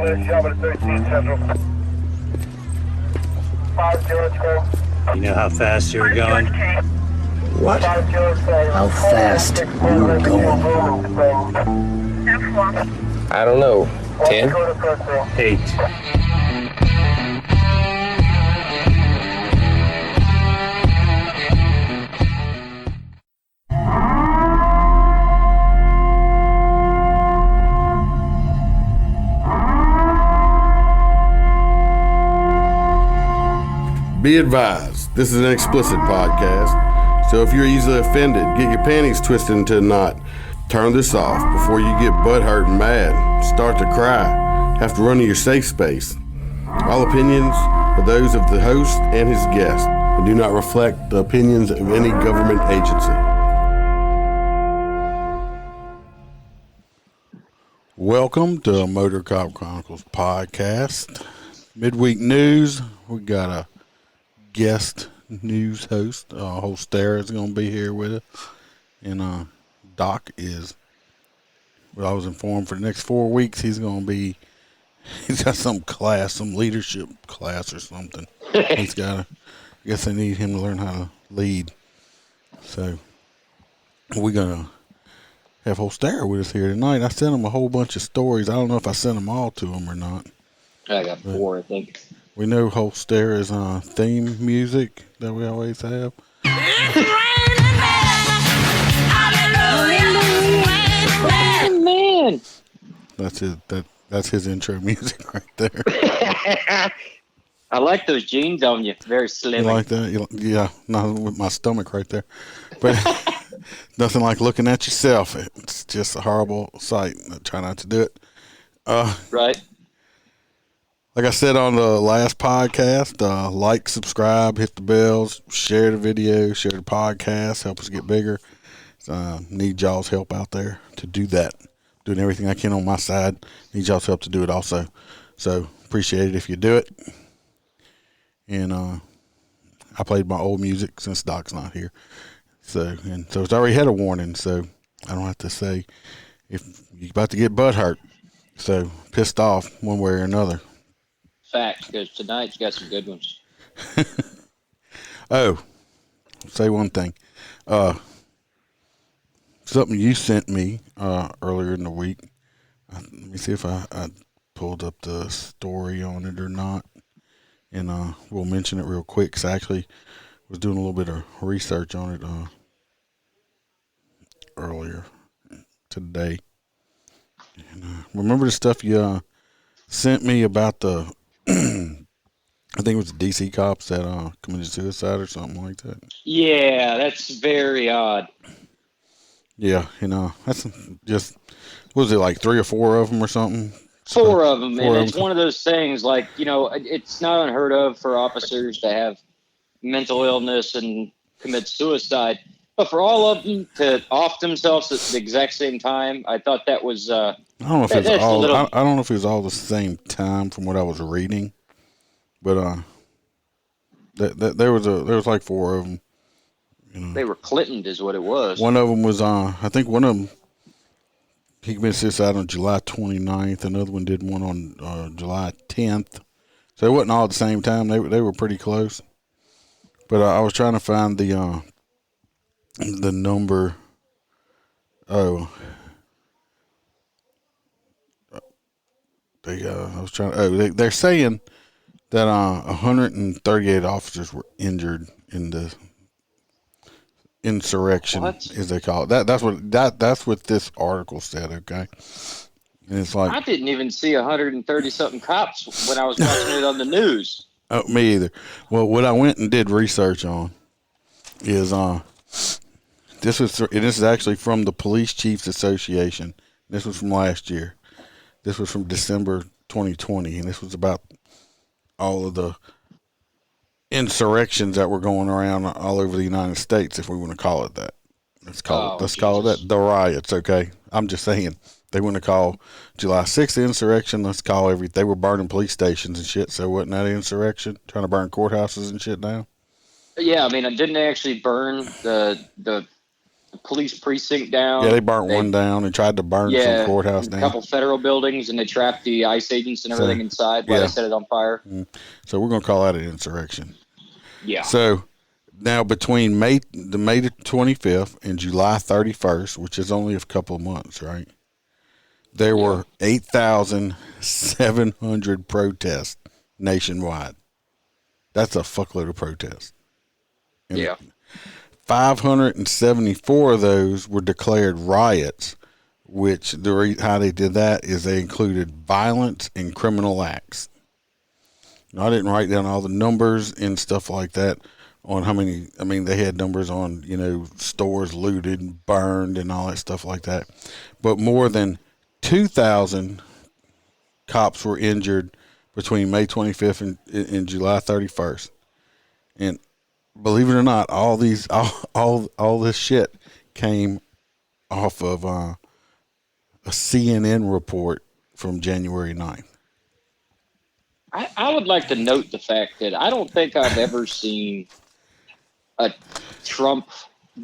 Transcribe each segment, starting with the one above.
You know how fast you were going? What? How fast you were going? I don't know. 10? 8. Be advised, this is an explicit podcast, so if you're easily offended, get your panties twisted into a knot, turn this off before you get butthurt and mad, start to cry, have to run to your safe space. All opinions are those of the host and his guest and do not reflect the opinions of any government agency. Welcome to MOTORCOP Chronicles podcast. Midweek news, we got a guest news host. Holstera is going to be here with us. And Doc is, well, I was informed for the next 4 weeks he's got some class, some leadership class or something. I guess they need him to learn how to lead. So we're going to have Holstera with us here tonight. I sent him a whole bunch of stories. I don't know if I sent them all to him or not. I got 4, I think. We know Holstera's theme music that we always have. Man. That's his intro music right there. I like those jeans on you. Very slim. You like that? Yeah, not with my stomach right there. But nothing like looking at yourself. It's just a horrible sight. I try not to do it. Right. Like I said on the last podcast, like, subscribe, hit the bells, share the video, share the podcast, help us get bigger. Need y'all's help out there to do that. Doing everything I can on my side. Need y'all's help to do it also. So appreciate it if you do it. And I played my old music since Doc's not here. So it's already had a warning, so I don't have to say if you're about to get butt hurt. So pissed off one way or another. Facts, because tonight's got some good ones. Oh, say one thing. Something you sent me earlier in the week. Let me see if I pulled up the story on it or not. And we'll mention it real quick, because I actually was doing a little bit of research on it earlier today. And, remember the stuff you sent me about the I think it was the DC cops that committed suicide or something like that. Yeah, that's very odd. Yeah, that's just, what was it, like 3 or 4 of them or something? 4 of them, and it's one of those things, like, it's not unheard of for officers to have mental illness and commit suicide, but for all of them to off themselves at the exact same time, I thought that was I don't know if it was all. I don't know if it was all the same time from what I was reading, but there was like 4 of them. They were Clintoned, is what it was. One of them was I think one of them, he committed suicide on July 29th. Another one did one on July 10th. So it wasn't all at the same time. They were pretty close. But I was trying to find the number. Oh. They're saying that 138 officers were injured in the insurrection, as they call it. That's what this article said. Okay, and it's like, I didn't even see 130 something cops when I was watching it on the news. Oh, me either. Well, what I went and did research on is this is actually from the Police Chiefs Association. This was from last year. This was from December 2020, and this was about all of the insurrections that were going around all over the United States, if we want to call it that. Let's call it that. The riots, okay? I'm just saying. They want to call July 6th the insurrection. Let's call they were burning police stations and shit, so wasn't that insurrection? Trying to burn courthouses and shit down? Yeah, I mean, didn't they actually burn the police precinct down. Yeah, they burnt one down and tried to burn some courthouse down. A couple federal buildings, and they trapped the ICE agents and everything inside while they set it on fire. So we're going to call that an insurrection. Yeah. So now between May the 25th and July 31st, which is only a couple of months, right? There were 8,700 protests nationwide. That's a fuckload of protests. And 574 of those were declared riots, which how they did that is they included violence and criminal acts. Now, I didn't write down all the numbers and stuff like that on how many. I mean, they had numbers on, stores looted and burned and all that stuff like that. But more than 2,000 cops were injured between May 25th and July 31st. And believe it or not, all this shit came off of a CNN report from January 9th. I would like to note the fact that I don't think I've ever seen a Trump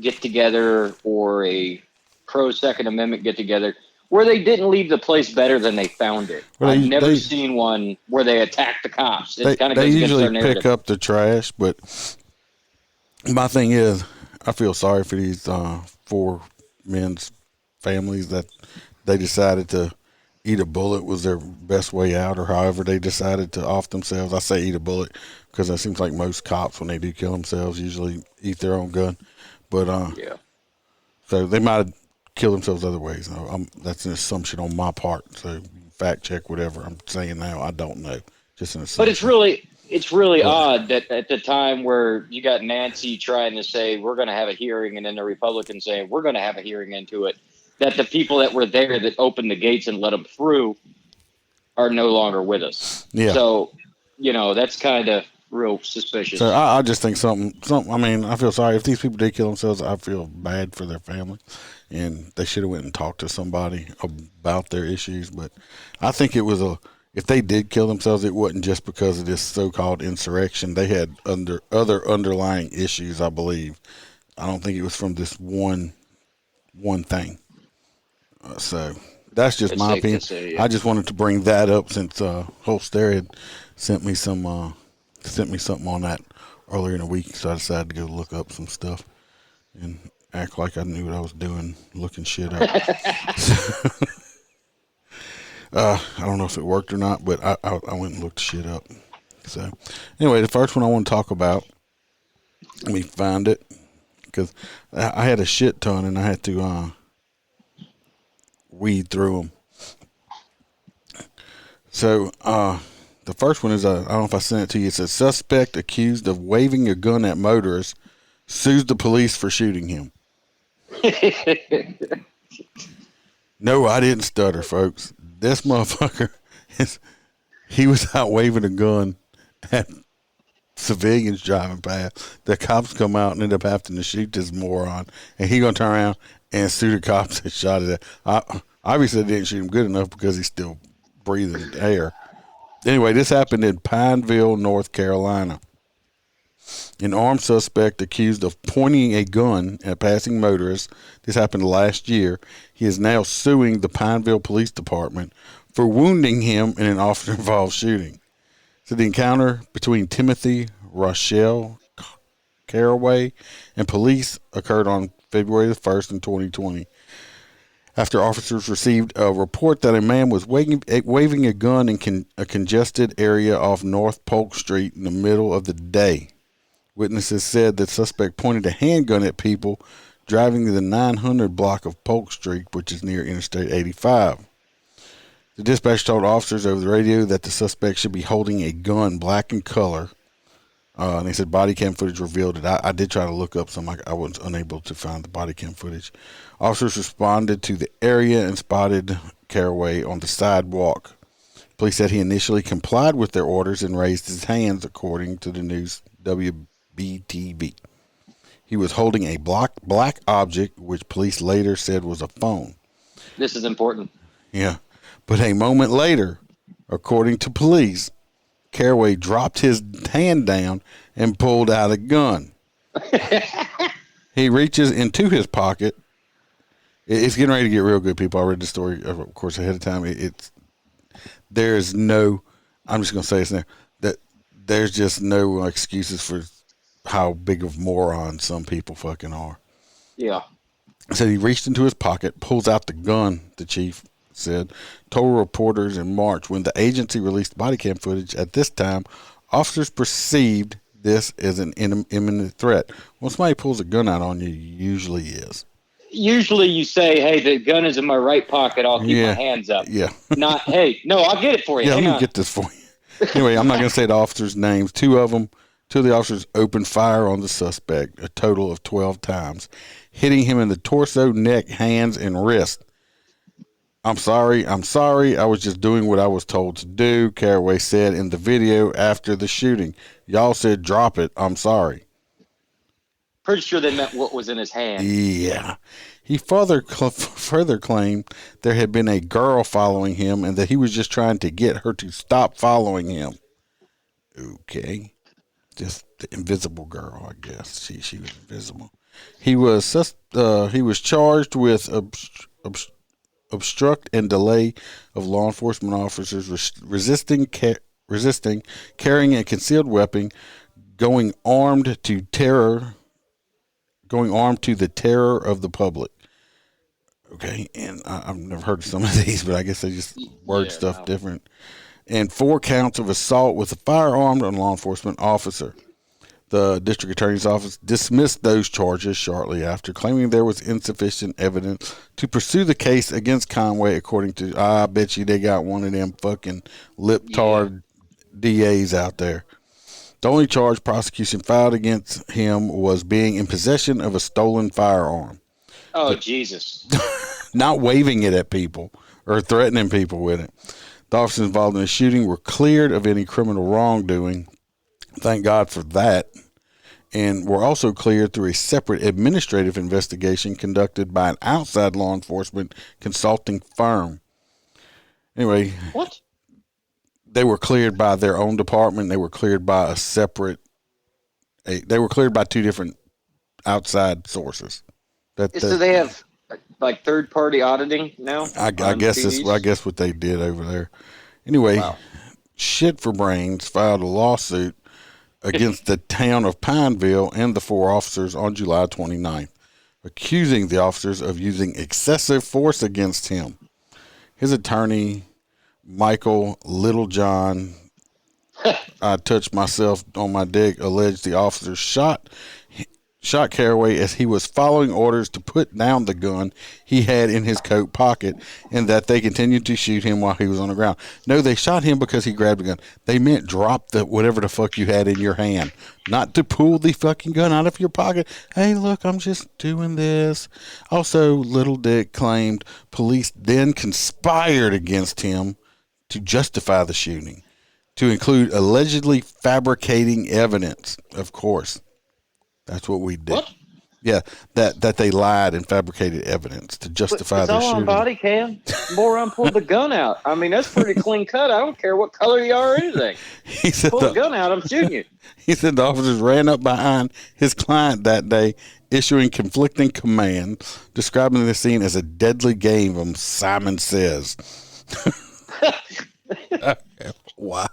get-together or a pro-Second Amendment get-together where they didn't leave the place better than they found it. Well, I've never seen one where they attacked the cops. It kind of goes against their narrative. They usually pick up the trash, but my thing is, I feel sorry for these four men's families that they decided to eat a bullet was their best way out, or however they decided to off themselves. I say eat a bullet because it seems like most cops, when they do kill themselves, usually eat their own gun. But so they might have killed themselves other ways. That's an assumption on my part. So fact check whatever I'm saying now. I don't know. Just an assumption. But it's really odd that at the time where you got Nancy trying to say we're going to have a hearing, and then the Republicans saying we're going to have a hearing into it, that the people that were there that opened the gates and let them through are no longer with us. Yeah. So, that's kind of real suspicious. So I just think something. I mean, I feel sorry if these people did kill themselves. I feel bad for their family, and they should have went and talked to somebody about their issues. But I think it was if they did kill themselves, it wasn't just because of this so-called insurrection. They had other underlying issues, I believe. I don't think it was from this one thing. So that's just my opinion. I just wanted to bring that up since Holstera had sent me something on that earlier in the week, so I decided to go look up some stuff and act like I knew what I was doing, looking shit up. I don't know if it worked or not, but I went and looked shit up. So anyway, the first one I want to talk about, let me find it, because I had a shit ton and I had to weed through them. So the first one is, I don't know if I sent it to you. It's a suspect accused of waving a gun at motorists sues the police for shooting him. No, I didn't stutter, folks. This motherfucker, he was out waving a gun at civilians driving past. The cops come out and end up having to shoot this moron, and he gonna turn around and sue the cops that shot it at. Obviously, they didn't shoot him good enough because he's still breathing air. Anyway, this happened in Pineville, North Carolina. An armed suspect accused of pointing a gun at passing motorists. This happened last year. He is now suing the Pineville Police Department for wounding him in an officer-involved shooting. So the encounter between Timothy Rochelle Caraway and police occurred on February the 1st in 2020. After officers received a report that a man was waving a gun in a congested area off North Polk Street in the middle of the day. Witnesses said the suspect pointed a handgun at people driving the 900 block of Polk Street, which is near Interstate 85. The dispatch told officers over the radio that the suspect should be holding a gun, black in color. And they said body cam footage revealed it. I did try to look up some. I was unable to find the body cam footage. Officers responded to the area and spotted Caraway on the sidewalk. Police said he initially complied with their orders and raised his hands, according to the news WBTV. He was holding a black object, which police later said was a phone. This is important. Yeah. But a moment later, according to police, Caraway dropped his hand down and pulled out a gun. He reaches into his pocket It's getting ready to get real good, people. I read the story, of course, ahead of time. There's no, I'm just going to say this now, that there's just no excuses for how big of morons some people fucking are. Yeah. Said he reached into his pocket, pulls out the gun, the chief said, told reporters in March when the agency released body cam footage. At this time, officers perceived this as an imminent threat. When somebody pulls a gun out on you, usually is. Usually you say, hey, the gun is in my right pocket. I'll keep my hands up. Yeah. Not, hey, no, I'll get it for you. Yeah, Hang let me on. get this for you. Anyway, I'm not going to say the officers' names. Two of the officers opened fire on the suspect a total of 12 times, hitting him in the torso, neck, hands, and wrist. I'm sorry. I was just doing what I was told to do, Caraway said in the video after the shooting. Y'all said drop it. I'm sorry. Pretty sure they meant what was in his hand. Yeah. He further claimed there had been a girl following him and that he was just trying to get her to stop following him. Okay. Just the invisible girl, I guess. She was invisible. He was charged with obstruct and delay of law enforcement officers, resisting, carrying a concealed weapon, going armed to the terror of the public. Okay, and I've never heard of some of these, but I guess they just word stuff different. And 4 counts of assault with a firearm on a law enforcement officer. The district attorney's office dismissed those charges shortly after, claiming there was insufficient evidence to pursue the case against Conway, according to, I bet you they got one of them fucking lip-tard DAs out there. The only charge prosecution filed against him was being in possession of a stolen firearm. Oh, Jesus. Not waving it at people or threatening people with it. The officers involved in the shooting were cleared of any criminal wrongdoing. Thank God for that. And were also cleared through a separate administrative investigation conducted by an outside law enforcement consulting firm. Anyway. What? They were cleared by their own department. They were cleared by they were cleared by 2 different outside sources. So they have like third-party auditing now? I guess what they did over there. Anyway, Shit for Brains filed a lawsuit against the town of Pineville and the 4 officers on July 29th, accusing the officers of using excessive force against him. His attorney, Michael Littlejohn, I touched myself on my dick, alleged the officers shot Caraway as he was following orders to put down the gun he had in his coat pocket, and that they continued to shoot him while he was on the ground. No, they shot him because he grabbed a gun. They meant drop whatever the fuck you had in your hand, not to pull the fucking gun out of your pocket. Hey, look, I'm just doing this. Also, Little Dick claimed police then conspired against him to justify the shooting, to include allegedly fabricating evidence, of course. That's what we did. What? Yeah, that they lied and fabricated evidence to justify their shooting. It's all on body cam. Moron pulled the gun out. I mean, that's pretty clean cut. I don't care what color you are or anything. He said pull the gun out, I'm shooting you. He said the officers ran up behind his client that day, issuing conflicting commands, describing the scene as a deadly game, Simon says. Wow.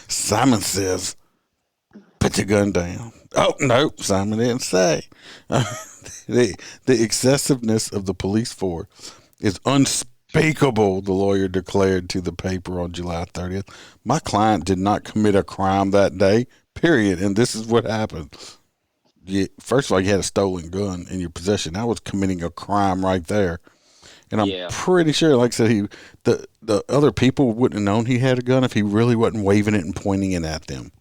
Simon says, put your gun down. Oh, no, Simon didn't say. The excessiveness of the police force is unspeakable, the lawyer declared to the paper on July 30th. My client did not commit a crime that day, period, and this is what happened. First of all, you had a stolen gun in your possession. That was committing a crime right there. And I'm pretty sure, like I said, the other people wouldn't have known he had a gun if he really wasn't waving it and pointing it at them.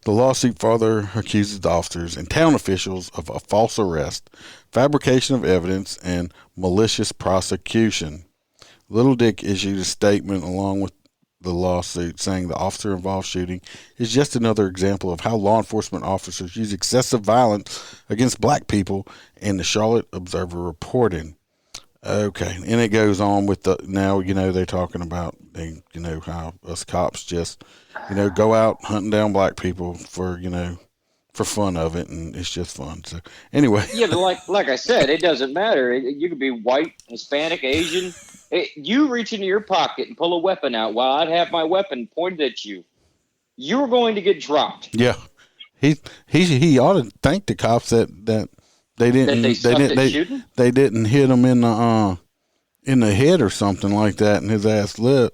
The lawsuit further accuses the officers and town officials of a false arrest, fabrication of evidence, and malicious prosecution. Little Dick issued a statement along with the lawsuit saying the officer-involved shooting is just another example of how law enforcement officers use excessive violence against black people, and the Charlotte Observer reported. Okay, and it goes on with now, they're talking about, how us cops just, go out hunting down black people for for fun of it, and it's just fun. So anyway, Yeah, but like I said, it doesn't matter. You could be white, Hispanic, Asian. You reach into your pocket and pull a weapon out while I'd have my weapon pointed at you. You're going to get dropped. yeah, he ought to thank the cops that they didn't they didn't hit him in the head or something like that, and his ass lived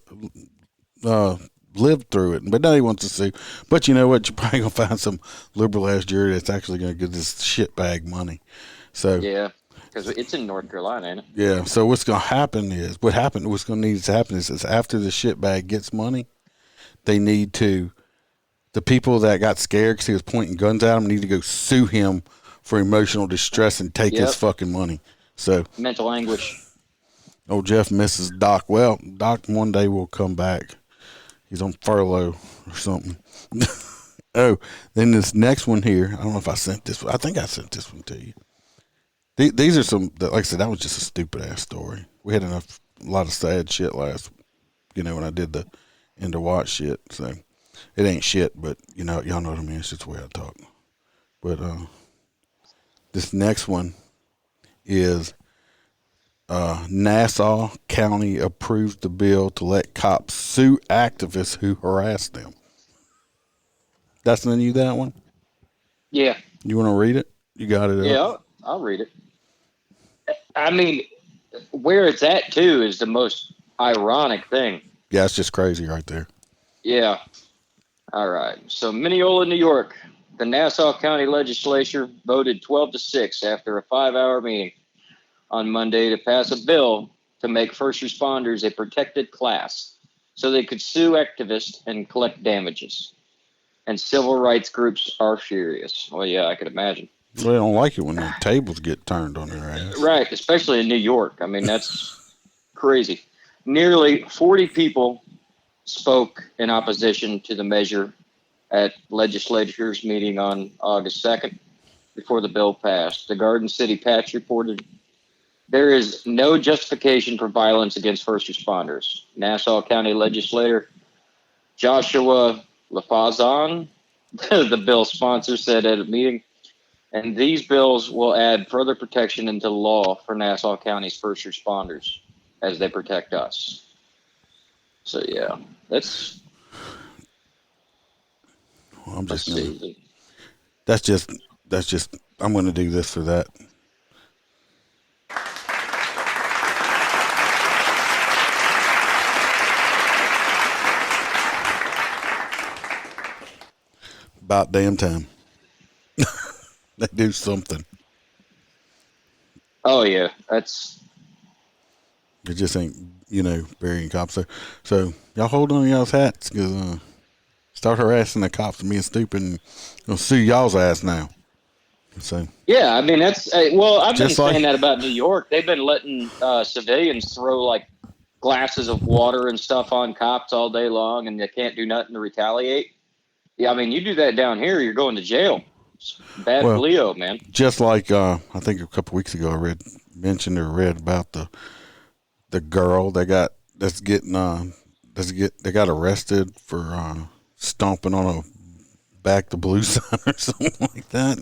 through it. But now he wants to sue. But you know what? You're probably gonna find some liberal ass jury that's actually gonna get this shitbag money. So yeah, because it's in North Carolina, ain't it? yeah. So what's gonna happen is what's gonna need to happen is after the shitbag gets money, they need to. The people that got scared because he was pointing guns at him need to go sue him for emotional distress and take his fucking money. So mental anguish. Old Jeff misses Doc. Well, Doc one day will come back. He's on furlough or something. Oh, then this next one here. I don't know if I sent this one. I think I sent this one to you. These are some, like I said, that was just a stupid ass story. We had a lot of sad shit when I did the end of watch shit. So it ain't shit, but y'all know what I mean. It's just the way I talk. But this next one is Nassau County approves the bill to let cops sue activists who harass them. That's the you that one? Yeah. You want to read it? You got it? Yeah, I'll read it. I mean, where it's at, too, is the most ironic thing. Yeah, it's just crazy right there. Yeah. All right. So, Mineola, New York, the Nassau County Legislature voted 12-6 after a 5-hour meeting on Monday to pass a bill to make first responders a protected class so they could sue activists and collect damages. And civil rights groups are furious. Well, yeah, I could imagine. Well, they don't like it when the tables get turned on their ass. Right, especially in New York. I mean, that's crazy. Nearly 40 people spoke in opposition to the measure at legislature's meeting on August 2nd before the bill passed. The Garden City Patch reported, there is no justification for violence against first responders. Nassau County legislator Joshua LaFazan, the bill sponsor, said at a meeting, and these bills will add further protection into law for Nassau County's first responders as they protect us. So, yeah, that's... Well, I'm just going to... That's just... I'm going to do this for that. About damn time. They do something. Oh, yeah. That's... It just ain't, burying cops. So y'all hold on to y'all's hats, because start harassing the cops and being stupid and gonna sue y'all's ass now. So yeah, I mean, that's... well, I've been saying that about New York. They've been letting civilians throw, like, glasses of water and stuff on cops all day long, and they can't do nothing to retaliate. Yeah, I mean, you do that down here, you're going to jail. It's bad for Leo, man. Just like I think a couple weeks ago, I read about the girl they got arrested for stomping on a back the blue sign or something like that.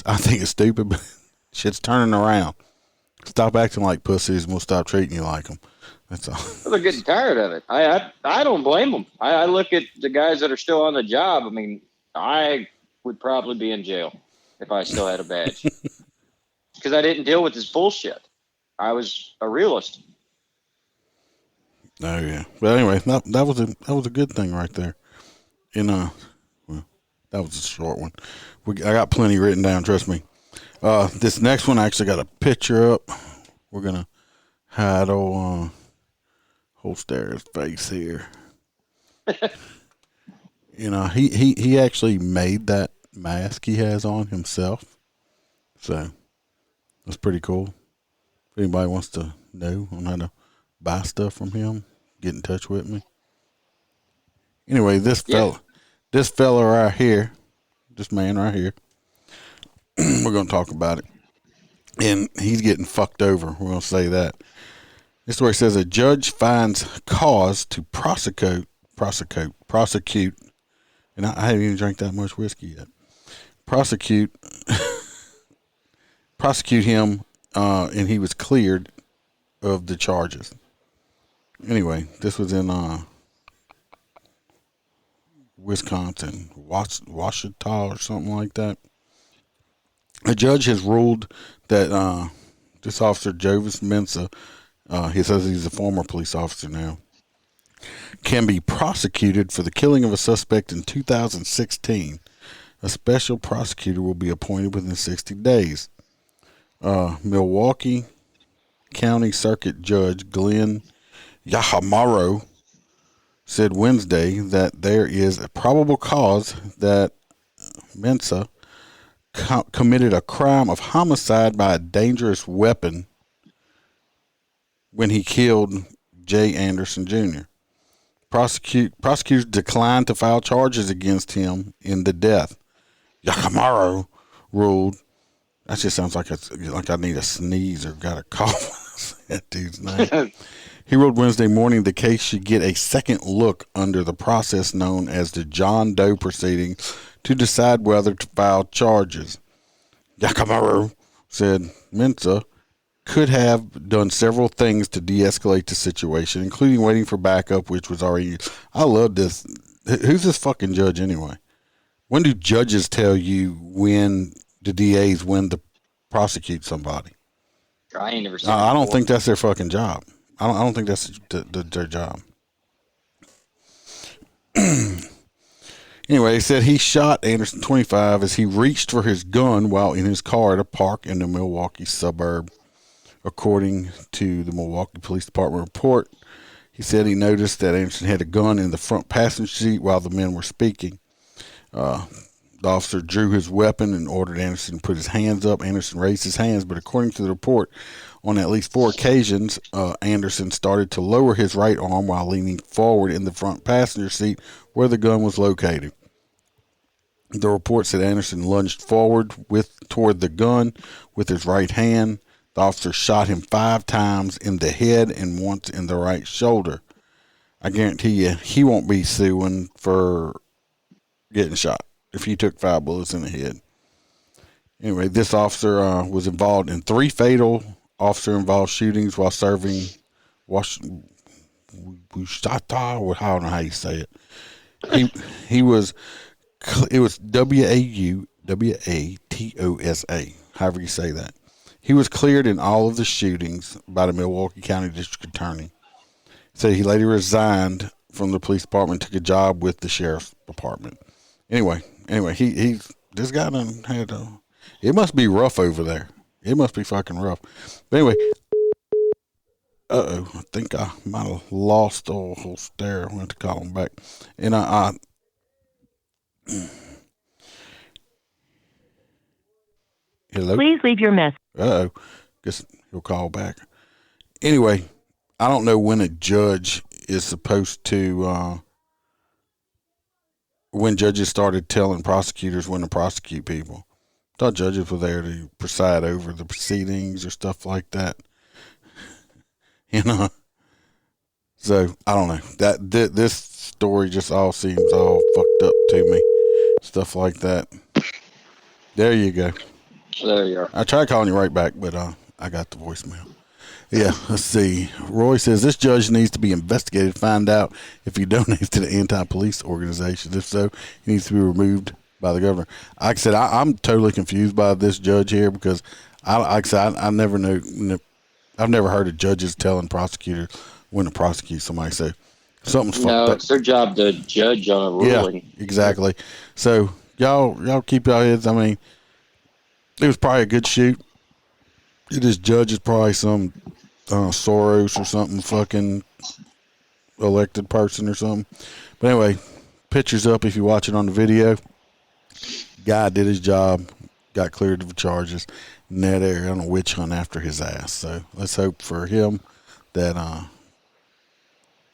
I think it's stupid, but shit's turning around. Stop acting like pussies, and we'll stop treating you like them. That's all. Well, they're getting tired of it. I don't blame them. I look at the guys that are still on the job. I mean, I would probably be in jail if I still had a badge because I didn't deal with this bullshit. I was a realist. Oh yeah. But anyway, that was a good thing right there. Well, that was a short one. I got plenty written down. Trust me. This next one I actually got a picture up. We're gonna hide old Holstera's face here. He actually made that mask he has on himself. So that's pretty cool. If anybody wants to know on how to buy stuff from him, get in touch with me. Anyway, this fella right here, this man right here, we're going to talk about it. And he's getting fucked over. We're going to say that. This is where it says a judge finds cause to prosecute and I haven't even drank that much whiskey yet. Prosecute him, and he was cleared of the charges. Anyway, this was in Wisconsin, Washita or something like that. A judge has ruled that this officer, Jovis Mensa, he says he's a former police officer now, can be prosecuted for the killing of a suspect in 2016. A special prosecutor will be appointed within 60 days. Milwaukee County Circuit Judge Glenn Yahamaro said Wednesday that there is a probable cause that Mensa committed a crime of homicide by a dangerous weapon when he killed Jay Anderson Jr. Prosecutors declined to file charges against him in the death. Yakamaro ruled. That just sounds like I need a sneeze or got a cough. That dude's name. He ruled Wednesday morning the case should get a second look under the process known as the John Doe proceeding to decide whether to file charges. Yakamaro said Mensa could have done several things to de-escalate the situation, including waiting for backup, which was already. I love this. Who's this fucking judge anyway? When do judges tell you when the DAs when to prosecute somebody? I ain't never seen I don't think that's their fucking job. I don't think that's their job. Anyway, he said he shot Anderson, 25, as he reached for his gun while in his car at a park in the Milwaukee suburb. According to the Milwaukee Police Department report, he said he noticed that Anderson had a gun in the front passenger seat while the men were speaking. The officer drew his weapon and ordered Anderson to put his hands up. Anderson raised his hands, but according to the report, on at least 4 occasions, Anderson started to lower his right arm while leaning forward in the front passenger seat where the gun was located. The report said Anderson lunged forward toward the gun with his right hand. The officer shot him 5 times in the head and once in the right shoulder. I guarantee you he won't be suing for getting shot if he took 5 bullets in the head. Anyway, this officer was involved in 3 fatal officer-involved shootings while serving Washita, or I don't know how you say it. It was WAUWATOSA, however you say that. He was cleared in all of the shootings by the Milwaukee County District Attorney. Said he later resigned from the police department, took a job with the sheriff's department. Anyway, he this guy done had it must be rough over there. It must be fucking rough. But anyway, I think I might have lost old Holstera. I went to call him back, and hello. Please leave your message. Guess he'll call back. Anyway, I don't know when a judge is supposed to. When judges started telling prosecutors when to prosecute people. I thought judges were there to preside over the proceedings or stuff like that. You know? So, I don't know. This story just all seems all fucked up to me. Stuff like that. There you go. There you are. I tried calling you right back, but I got the voicemail. Yeah, let's see. Roy says this judge needs to be investigated to find out if he donates to the anti-police organizations. If so, he needs to be removed by the governor. Like I said, I'm totally confused by this judge here because, I never knew. I've never heard of judges telling prosecutors when to prosecute somebody. So something's fucked up. No, it's their job to judge on a ruling. Yeah, exactly. So y'all keep your heads. I mean, it was probably a good shoot. This judge is probably some Soros or something, fucking elected person or something. But anyway, pictures up if you watch it on the video. Guy did his job, got cleared of the charges, and now they're on a witch hunt after his ass. So let's hope for him that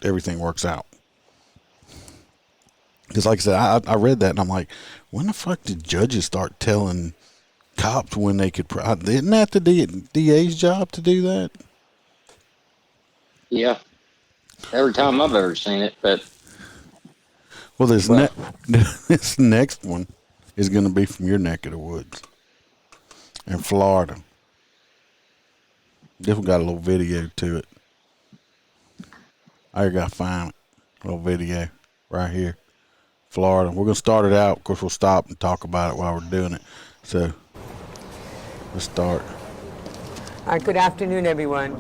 everything works out. Because like I said, I read that and I'm like, when the fuck did judges start telling cops when they could? Isn't that the DA's job to do that? Yeah. Every time I've ever seen it, but Well, this next one is going to be from your neck of the woods in Florida. This one got a little video to it. I got to find it. A little video right here. Florida. We're going to start it out. Of course, we'll stop and talk about it while we're doing it. So, let's start. All right, good afternoon, everyone.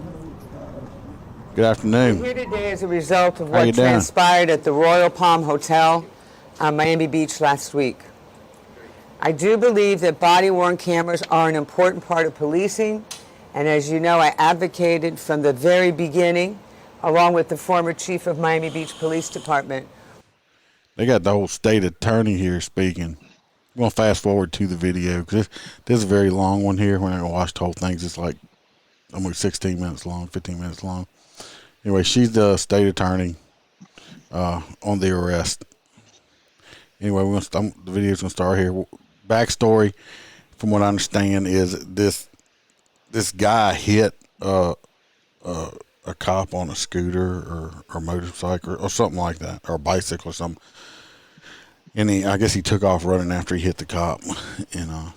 Good afternoon. We're here today as a result of How you what doing? transpired at the Royal Palm Hotel on Miami Beach last week. I do believe that body-worn cameras are an important part of policing, and as you know, I advocated from the very beginning, along with the former chief of Miami Beach Police Department. They got the whole state attorney here speaking. I'm going to fast forward to the video because this is a very long one here. We're not going to watch the whole thing. It's like almost 16 minutes long, 15 minutes long. Anyway, she's the state attorney on the arrest. Anyway, the video's going to start here. Backstory, from what I understand, is this guy hit a cop on a scooter or motorcycle or something like that, or a bicycle or something. And I guess he took off running after he hit the cop. And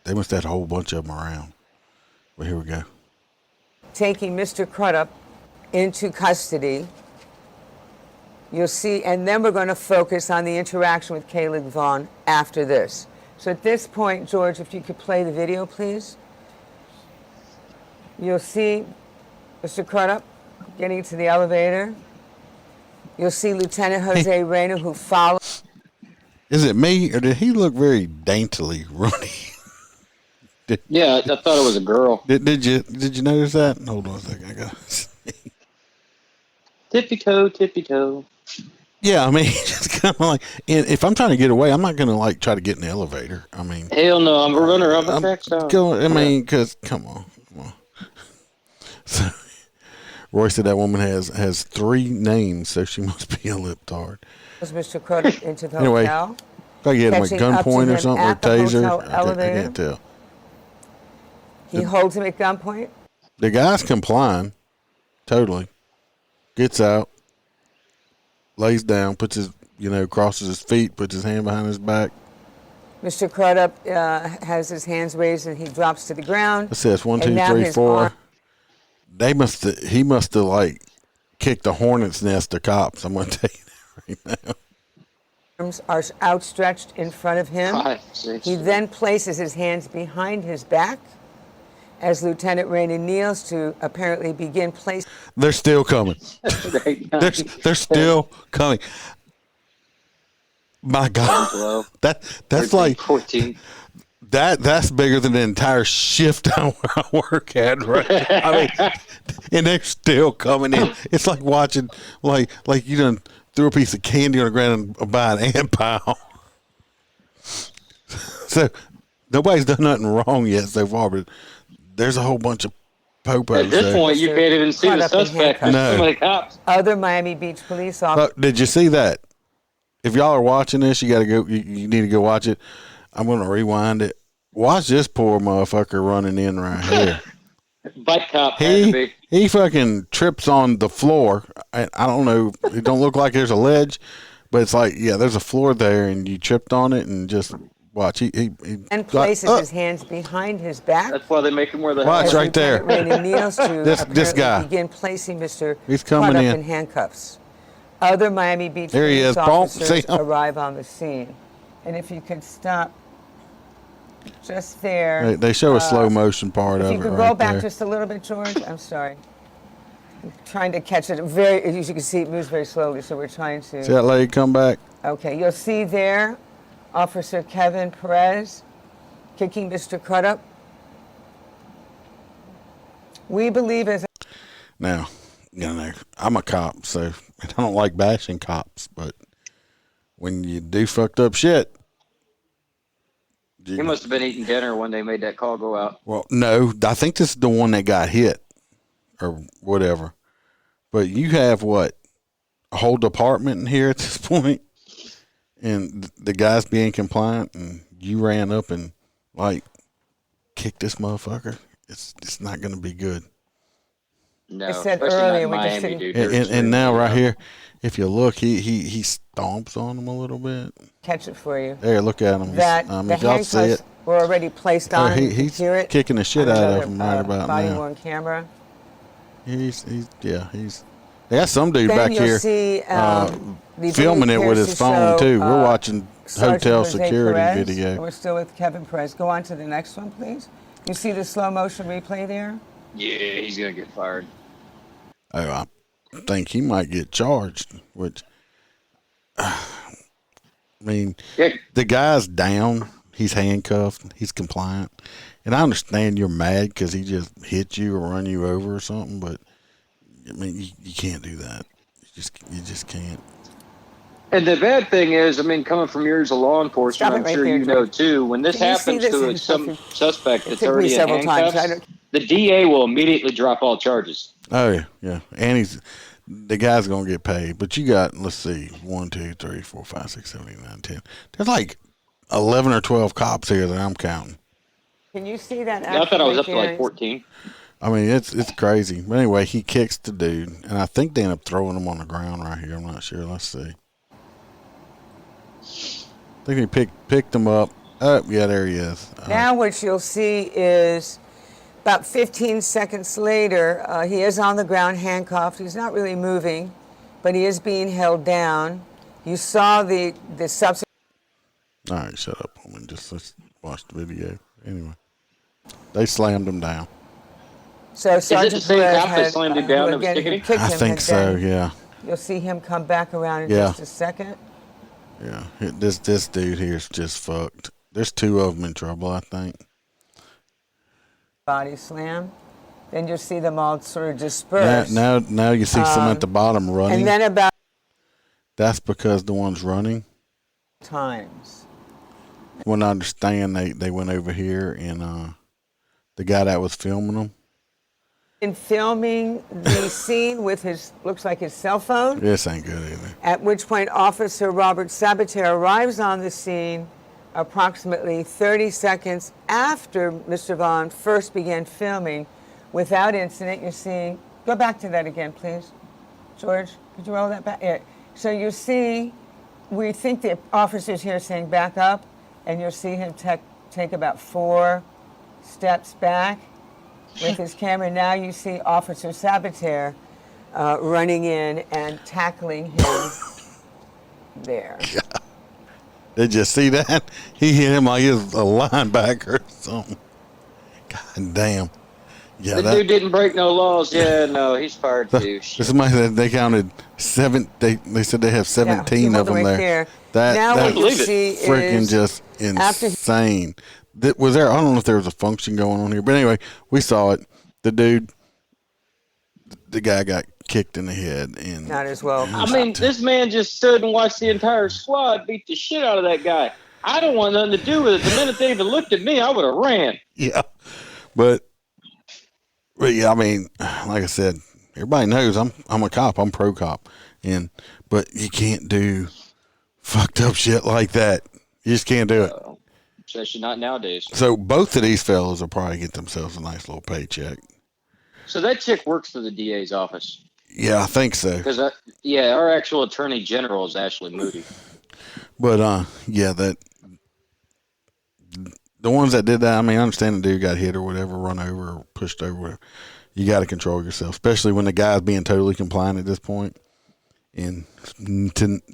they must have had a whole bunch of them around. But here we go. Taking Mr. Crudup into custody. You'll see, and then we're going to focus on the interaction with Caleb Vaughn after this. So at this point, George, if you could play the video, please. You'll see Mr. Crudup getting to the elevator. You'll see Lieutenant Jose Reyna, who follows. Is it me, or did he look very daintily running? Yeah, I thought it was a girl. Did you notice that? Hold on a second. I gotta see. Tippy toe. Yeah, I mean, just kind of like, and if I'm trying to get away, I'm not gonna like try to get in the elevator. I mean, Hell no, I'm running around the track. So. I mean, because come on. So, Roy said that woman has 3 names, so she must be a liptard. Mr. Crudup into the Anyway, hotel. Like he had him at Catching up to gunpoint or him something, or at the taser. hotel I elevator. can't tell. He holds him at gunpoint. The guy's complying, totally. Gets out, lays down, puts his, crosses his feet, puts his hand behind his back. Mr. Crudup has his hands raised and he drops to the ground. It says 1, 2, And now 3, his 4. He must have like kicked a hornet's nest of cops. I'm gonna tell you that right now. Arms are outstretched in front of him. 5, 6. He then places his hands behind his back as Lieutenant Reyna kneels to apparently begin placing. They're still coming. They're still coming. My God, that's like 14. That's bigger than the entire shift I work at right now. I mean, and they're still coming in. It's like watching, like you done threw a piece of candy on the ground and buy an ant pile. So nobody's done nothing wrong yet so far, but there's a whole bunch of popos. At this point, you can't even see the suspect. No. There's so many cops. Other Miami Beach police officers. Did you see that? If y'all are watching this, you got to go. You need to go watch it. I'm going to rewind it. Watch this poor motherfucker running in right here. Bike cop had to be. He fucking trips on the floor. I don't know. It don't look like there's a ledge, but it's like, yeah, there's a floor there, and you tripped on it, and just watch. He and places his hands behind his back. That's why they make him wear the Watch helmet. right there. Reyna kneels to This guy. begin placing Mr. He's coming Crudup in. handcuffs. Other Miami Beach There he police is. Boom. officers See him? arrive on the scene. And if you could stop just there. They show a slow motion part of If it you could right go back there. just a little bit, George. I'm sorry. I'm trying to catch it. As you can see, it moves very slowly, so we're trying to. See that lady come back? Okay, you'll see there Officer Kevin Perez kicking Mr. Crudup. We believe as Now, I'm a cop, so I don't like bashing cops, but when you do fucked up shit. He must have been eating dinner when they made that call go out. Well, no, I think this is the one that got hit or whatever. But you have what? A whole department in here at this point, and the guy's being compliant, and you ran up and like kicked this motherfucker. It's not going to be good. No, I said especially not earlier, in we just Miami, didn't- dude. And, There's and now you right know. here, if you look, he stomps on him a little bit. catch it for you. There, look at him. That the If y'all see handcuffs it, were already placed on him. You can he's hear it kicking the shit on out another, of him right about now. body-worn camera. He's they got some dude Then back you'll here see the filming video it with appears his to phone show, too. We're watching Sergeant hotel Jose security Perez, and video. we're still with Kevin Perez. Go on to the next one, please. You see the slow motion replay there? Yeah, he's gonna get fired. Oh, I think he might get charged. Which, I mean, Yeah. the guy's down. He's handcuffed. He's compliant. And I understand you're mad because he just hit you or run you over or something. But I mean, you can't do that. You just can't. And the bad thing is, I mean, coming from years of law enforcement, Stop it I'm right sure there, you know George. too. When this Can you see happens to this? some suspect It that's took me already in several times. handcuffs, the DA will immediately drop all charges. Oh yeah. And the guy's gonna get paid. But you got, let's see, 1, 2, 3, 4, 5, 6, 7, 8, 9, 10. There's like 11 or 12 cops here that I'm counting. Can you see that? I thought I was right up to there? like 14. I mean, it's crazy. But anyway, he kicks the dude, and I think they end up throwing him on the ground right here. I'm not sure. Let's see. I think he picked him up. Oh, yeah, there he is. Now what you'll see is about 15 seconds later, he is on the ground handcuffed. He's not really moving, but he is being held down. You saw the subsequent. All right, shut up. Let's watch the video. Anyway, they slammed him down. So Is it the Sergeant same Perez cop that slammed him down that was who kicking him? kicked I him think had so, been- yeah. You'll see him come back around in Yeah. just a second. Yeah, this dude here's just fucked. There's two of them in trouble, I think. Body slam. Then you'll see them all sort of disperse. Now you see some at the bottom running. And then about That's because the one's running. times. When I understand, they went over here and the guy that was filming them. In filming the scene with looks like his cell phone. This ain't good either. At which point, Officer Robert Sabater arrives on the scene approximately 30 seconds after Mr. Vaughn first began filming without incident. You're seeing, go back to that again, please. George, could you roll that back? Yeah. So you see, we think the officer's here saying back up, and you'll see him take about 4 steps back with his camera. Now you see Officer Sabater running in and tackling him there. Did you see that? He hit him like he was a linebacker or something. God damn. Yeah, The dude didn't break no laws. Yeah, no, he's fired too. This is they counted 7. They said they have 17 Yeah, of them right there. Now That's what you see freaking is just after insane. Was there? I don't know if there was a function going on here, but anyway, we saw it. The guy got kicked in the head, and not as well. I mean, this man just stood and watched the entire squad beat the shit out of that guy. I don't want nothing to do with it. The minute they even looked at me, I would have ran. yeah, but yeah, I mean, like I said, everybody knows I'm a cop. I'm pro cop, but you can't do fucked up shit like that. You just can't do it. Especially not nowadays. So both of these fellas will probably get themselves a nice little paycheck. So that chick works for the DA's office. Yeah, I think so. Because, our actual attorney general is Ashley Moody. But yeah, the ones that did that, I mean, I understand the dude got hit or whatever, run over or pushed over. Whatever. You got to control yourself, especially when the guy's being totally compliant at this point. And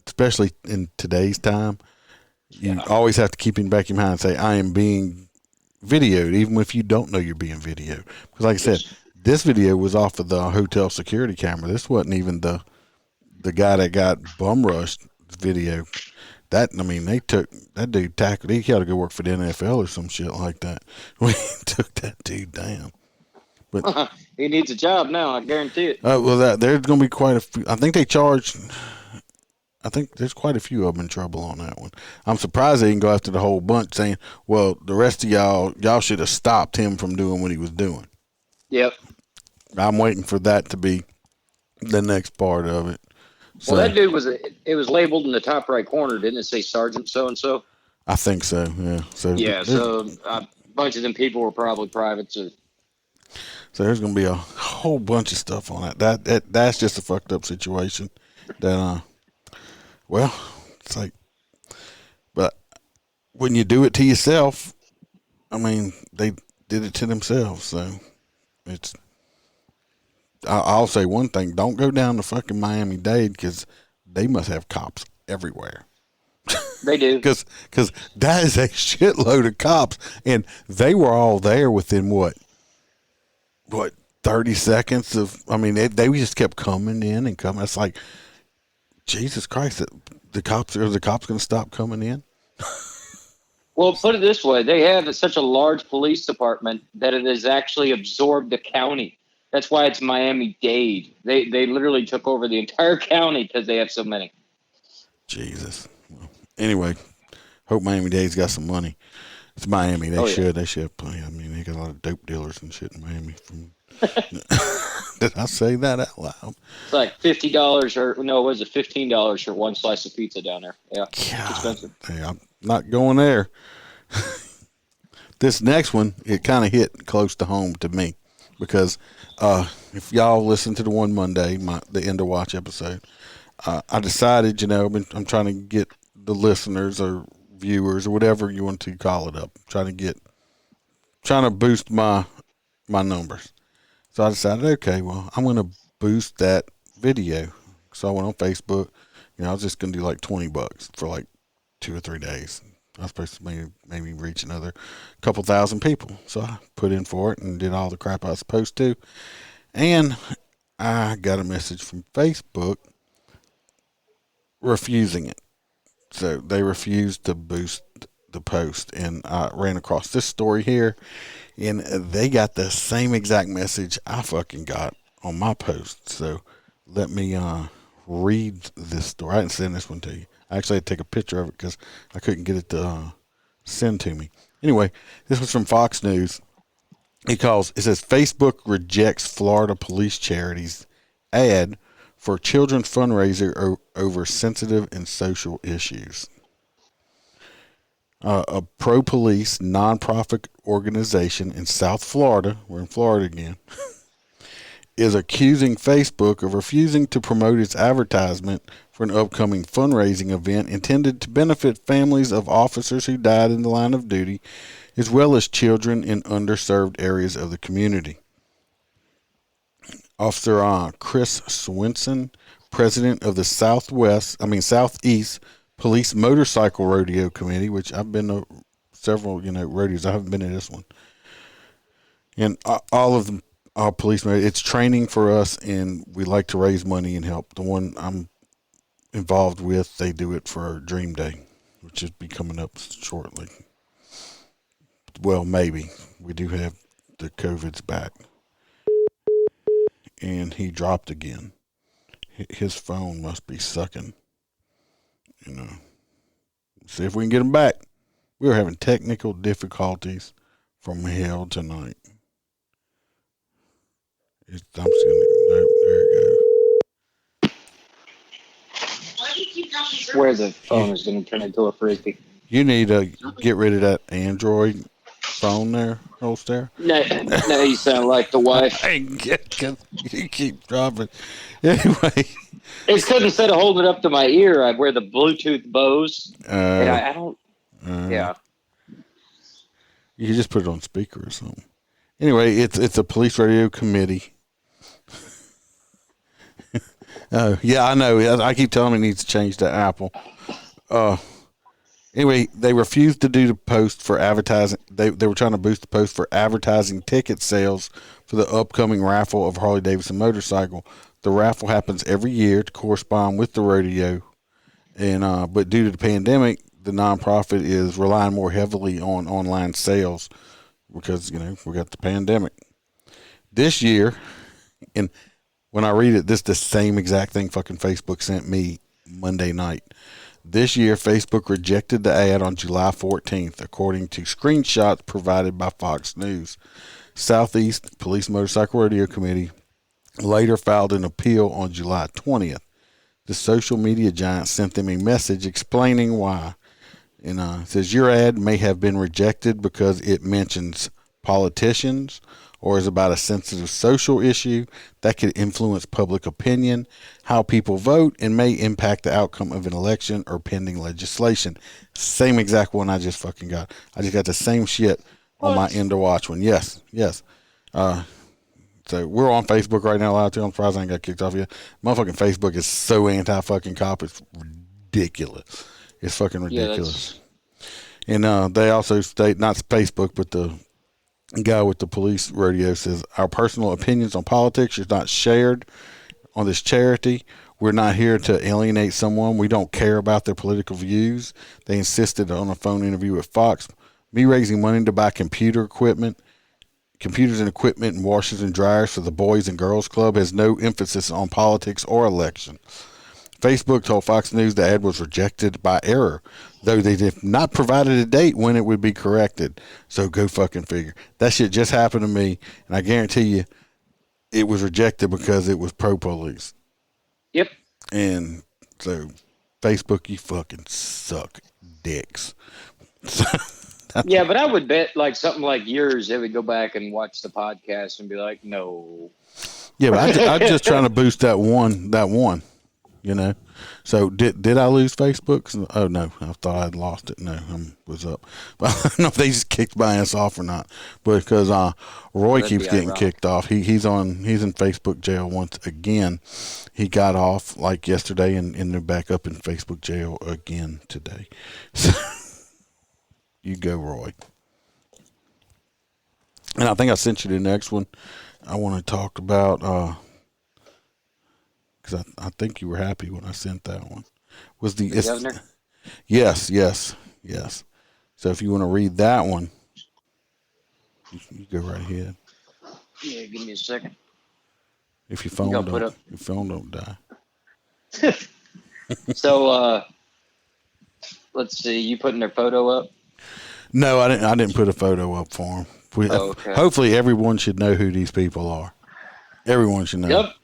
especially in today's time, you always have to keep in the back of your mind and say, I am being videoed, even if you don't know you're being videoed. Because like I said, this video was off of the hotel security camera. This wasn't even the guy that got bum rushed video. That, I mean, they took that dude tackled. He had to go work for the NFL or some shit like that. We took that dude down. But he needs a job now, I guarantee it. well, there's going to be quite a few. I think there's quite a few of them in trouble on that one. I'm surprised they didn't go after the whole bunch, saying, "Well, the rest of y'all should have stopped him from doing what he was doing." Yep. I'm waiting for that to be the next part of it. So, Well, that dude it was labeled in the top right corner, didn't it say Sergeant so-and-so? I think so, yeah. So So a bunch of them people were probably privates. So there's going to be a whole bunch of stuff on it. That's just a fucked up situation. That well, it's like, but when you do it to yourself, I mean, they did it to themselves. So it's. I'll say one thing: don't go down to fucking Miami-Dade because they must have cops everywhere. They do. Because that is a shitload of cops, and they were all there within what 30 seconds of. I mean, they just kept coming in and coming. It's like, Jesus Christ, the cops going to stop coming in? Well, put it this way: they have such a large police department that it has actually absorbed the county. That's why it's Miami-Dade. They literally took over the entire county because they have so many. Jesus. Well, anyway, hope Miami-Dade's got some money. It's Miami. They should have plenty. I mean, they got a lot of dope dealers and shit in Miami. Did I say that out loud? It's like $50 or no, was it $15 for one slice of pizza down there? Yeah, it's expensive. Hey, I'm not going there. This next one, it kind of hit close to home to me because if y'all listen to the one Monday, the end of watch episode, I decided, I'm trying to get the listeners or viewers or whatever you want to call it up, trying to boost my numbers. So I decided, okay, well, I'm going to boost that video. So I went on Facebook. I was just going to do like $20 for like 2 or 3 days. I was supposed to maybe reach another couple thousand people. So I put in for it and did all the crap I was supposed to. And I got a message from Facebook refusing it. So they refused to boost the post. And I ran across this story here. And they got the same exact message I fucking got on my post. So let me read this story. I didn't send this one to you. I actually had to take a picture of it because I couldn't get it to send to me. Anyway, this was from Fox News. It says, Facebook rejects Florida police charities ad for children's fundraiser over sensitive and social issues. A pro-police nonprofit organization in South Florida, we're in Florida again, is accusing Facebook of refusing to promote its advertisement for an upcoming fundraising event intended to benefit families of officers who died in the line of duty, as well as children in underserved areas of the community. Officer Chris Swinson, president of the Southeast Police Motorcycle Rodeo Committee, which I've been to several, rodeos. I haven't been to this one. And all of them, police, it's training for us, and we like to raise money and help. The one I'm involved with, they do it for Dream Day, which is be coming up shortly. Well, maybe. We do have the COVID's back. And he dropped again. His phone must be sucking. See if we can get him back. We're having technical difficulties from hell tonight. I'm just gonna, there it goes. I swear the phone is going to turn into a frisbee. You need to get rid of that Android phone there, Holstera. No, you sound like the wife. You keep dropping. Anyway. It's because instead of holding it up to my ear, I wear the Bluetooth Bose. And I don't. Yeah. You can just put it on speaker or something. Anyway, it's a police radio committee. Yeah, I know. I keep telling him he needs to change to Apple. Anyway, they refused to do the post for advertising. They were trying to boost the post for advertising ticket sales for the upcoming raffle of Harley-Davidson motorcycle. The raffle happens every year to correspond with the rodeo, and but due to the pandemic, the nonprofit is relying more heavily on online sales because we got the pandemic. This year, and when I read it, this is the same exact thing fucking Facebook sent me Monday night. This year, Facebook rejected the ad on July 14th, according to screenshots provided by Fox News. Southeast Police Motorcycle Rodeo Committee later filed an appeal on July 20th. The social media giant sent them a message explaining why. And it says, your ad may have been rejected because it mentions politicians, or is about a sensitive social issue that could influence public opinion, how people vote, and may impact the outcome of an election or pending legislation. Same exact one I just fucking got. I just got the same shit on my end to watch one. Yes. So we're on Facebook right now, live too. I'm surprised I ain't got kicked off yet. Motherfucking Facebook is so anti-fucking cop. It's ridiculous. It's fucking ridiculous. And they also state, not Facebook, but the guy with the police radio says, our personal opinions on politics is not shared on this charity. We're not here to alienate someone. We don't care about their political views. They insisted on a phone interview with Fox. Me raising money to buy computers and equipment and washers and dryers for the Boys and Girls Club has no emphasis on politics or election. Facebook told Fox News the ad was rejected by error, though they did not provided a date when it would be corrected. So go fucking figure. That shit just happened to me, and I guarantee you it was rejected because it was pro-police. Yep. And so, Facebook, you fucking suck dicks. Yeah, but I would bet like something like yours, they would go back and watch the podcast and be like, no. Yeah, but I'm just trying to boost that one. You know, so did I lose Facebook? Oh no, I thought I'd lost it. No, I was up. But I don't know if they just kicked my ass off or not. But because Roy keeps getting kicked off. He's in Facebook jail once again. He got off like yesterday, and they're back up in Facebook jail again today. So you go, Roy. And I think I sent you the next one. I want to talk about. Because I think you were happy when I sent that one. Was the governor? Yes. So if you want to read that one, you go right ahead. Yeah, give me a second. If your phone don't die. So let's see. You putting their photo up? No, I didn't put a photo up for them. Okay. Hopefully, everyone should know who these people are. Everyone should know. Yep.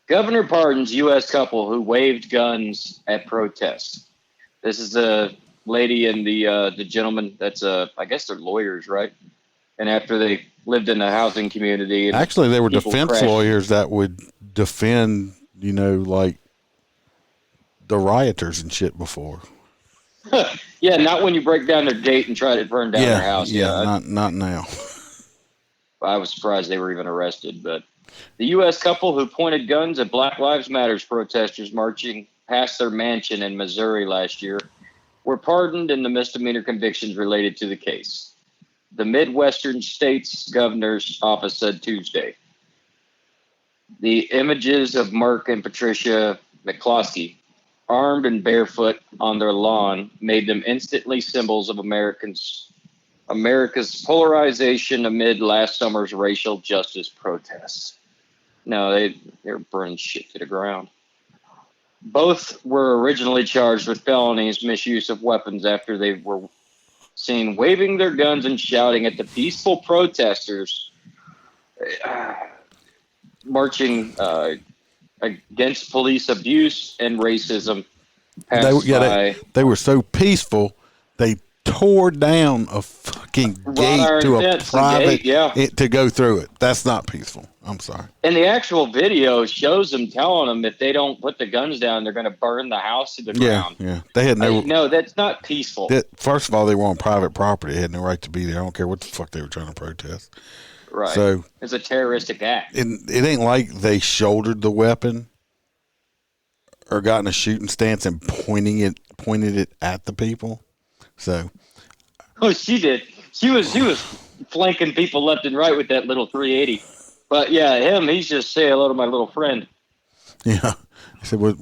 Governor pardons U.S. couple who waved guns at protests. This is the lady and the gentleman. That's I guess they're lawyers, right? And after they lived in a housing community, and actually, they were defense lawyers that would defend, like the rioters and shit before. Yeah, not when you break down their gate and try to burn down their house. Yeah, not now. I was surprised they were even arrested, but. The U.S. couple who pointed guns at Black Lives Matter protesters marching past their mansion in Missouri last year were pardoned in the misdemeanor convictions related to the case. The Midwestern state's governor's office said Tuesday. The images of Mark and Patricia McCloskey, armed and barefoot on their lawn, made them instantly symbols of America's polarization amid last summer's racial justice protests. No, they're burning shit to the ground. Both were originally charged with felonies, misuse of weapons, after they were seen waving their guns and shouting at the peaceful protesters marching against police abuse and racism. They were so peaceful, they tore down a fucking gate to a private to go through it. That's not peaceful. I'm sorry. And the actual video shows them telling them if they don't put the guns down, they're going to burn the house to the ground. Yeah. They had no. That's not peaceful. First of all, they were on private property. They had no right to be there. I don't care what the fuck they were trying to protest. Right. So it's a terroristic act. It ain't like they shouldered the weapon or got in a shooting stance and pointed it at the people. So. Oh, she did. She was flanking people left and right with that little 380. But yeah, he's just saying hello to my little friend. Yeah. I said, like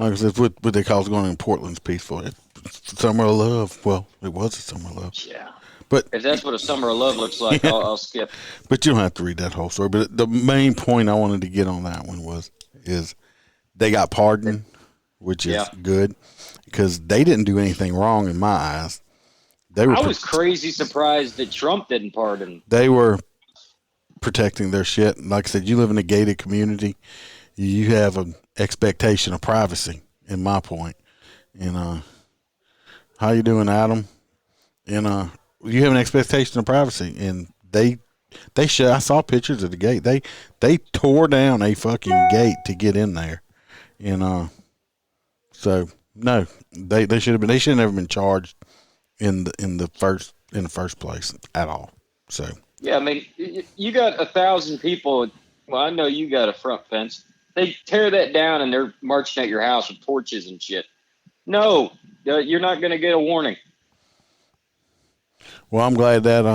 I said, what they call it going in Portland's peaceful. It's summer of love. Well, it was a summer of love. Yeah. But if that's what a summer of love looks like, I'll skip. But you don't have to read that whole story. But the main point I wanted to get on that one is they got pardoned, which is good, because they didn't do anything wrong in my eyes. I was crazy surprised that Trump didn't pardon. They were protecting their shit. Like I said, you live in a gated community. You have an expectation of privacy, in my point. And how you doing, Adam? And you have an expectation of privacy, and they I saw pictures of the gate. They tore down a fucking gate to get in there, and so no, they should have been. They should have never been charged in the first place at all. So Yeah, I mean, you got 1,000 people. Well, I know you got a front fence. They tear that down and they're marching at your house with torches and shit. No, you're not going to get a warning. well, I'm glad that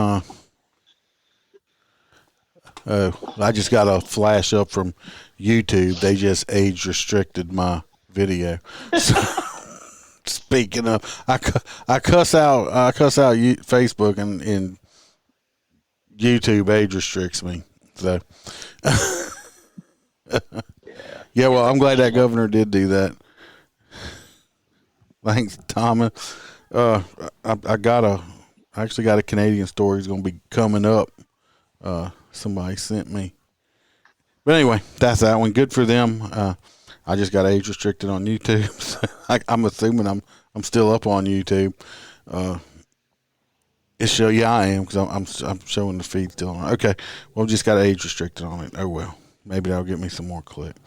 I just got a flash up from YouTube. They just age restricted my video. So, speaking of, I cuss out Facebook and YouTube age restricts me. So yeah, well, I'm glad that governor did do that. Thanks, Thomas. I actually got a Canadian story. It's going to be coming up. Somebody sent me. But anyway, that's that one. Good for them. I just got age restricted on YouTube. So I'm assuming I'm still up on YouTube. Yeah, I am, because I'm showing the feed still on. Okay, well, just got age restricted on it. Oh well, maybe that'll get me some more clicks.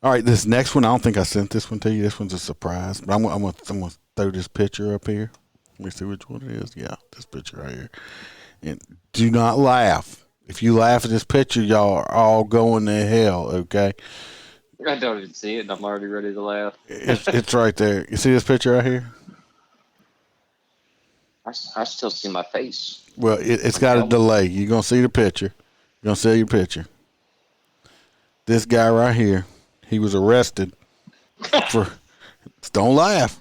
All right, this next one, I don't think I sent this one to you. This one's a surprise, but I'm gonna throw this picture up here. Let me see which one it is. Yeah, this picture right here. And do not laugh. If you laugh at this picture, y'all are all going to hell. Okay. I don't even see it, and I'm already ready to laugh. It's right there. You see this picture right here? I still see my face. Well, it's got a delay. You're going to see the picture. You're going to see your picture. This guy right here, he was arrested for, don't laugh,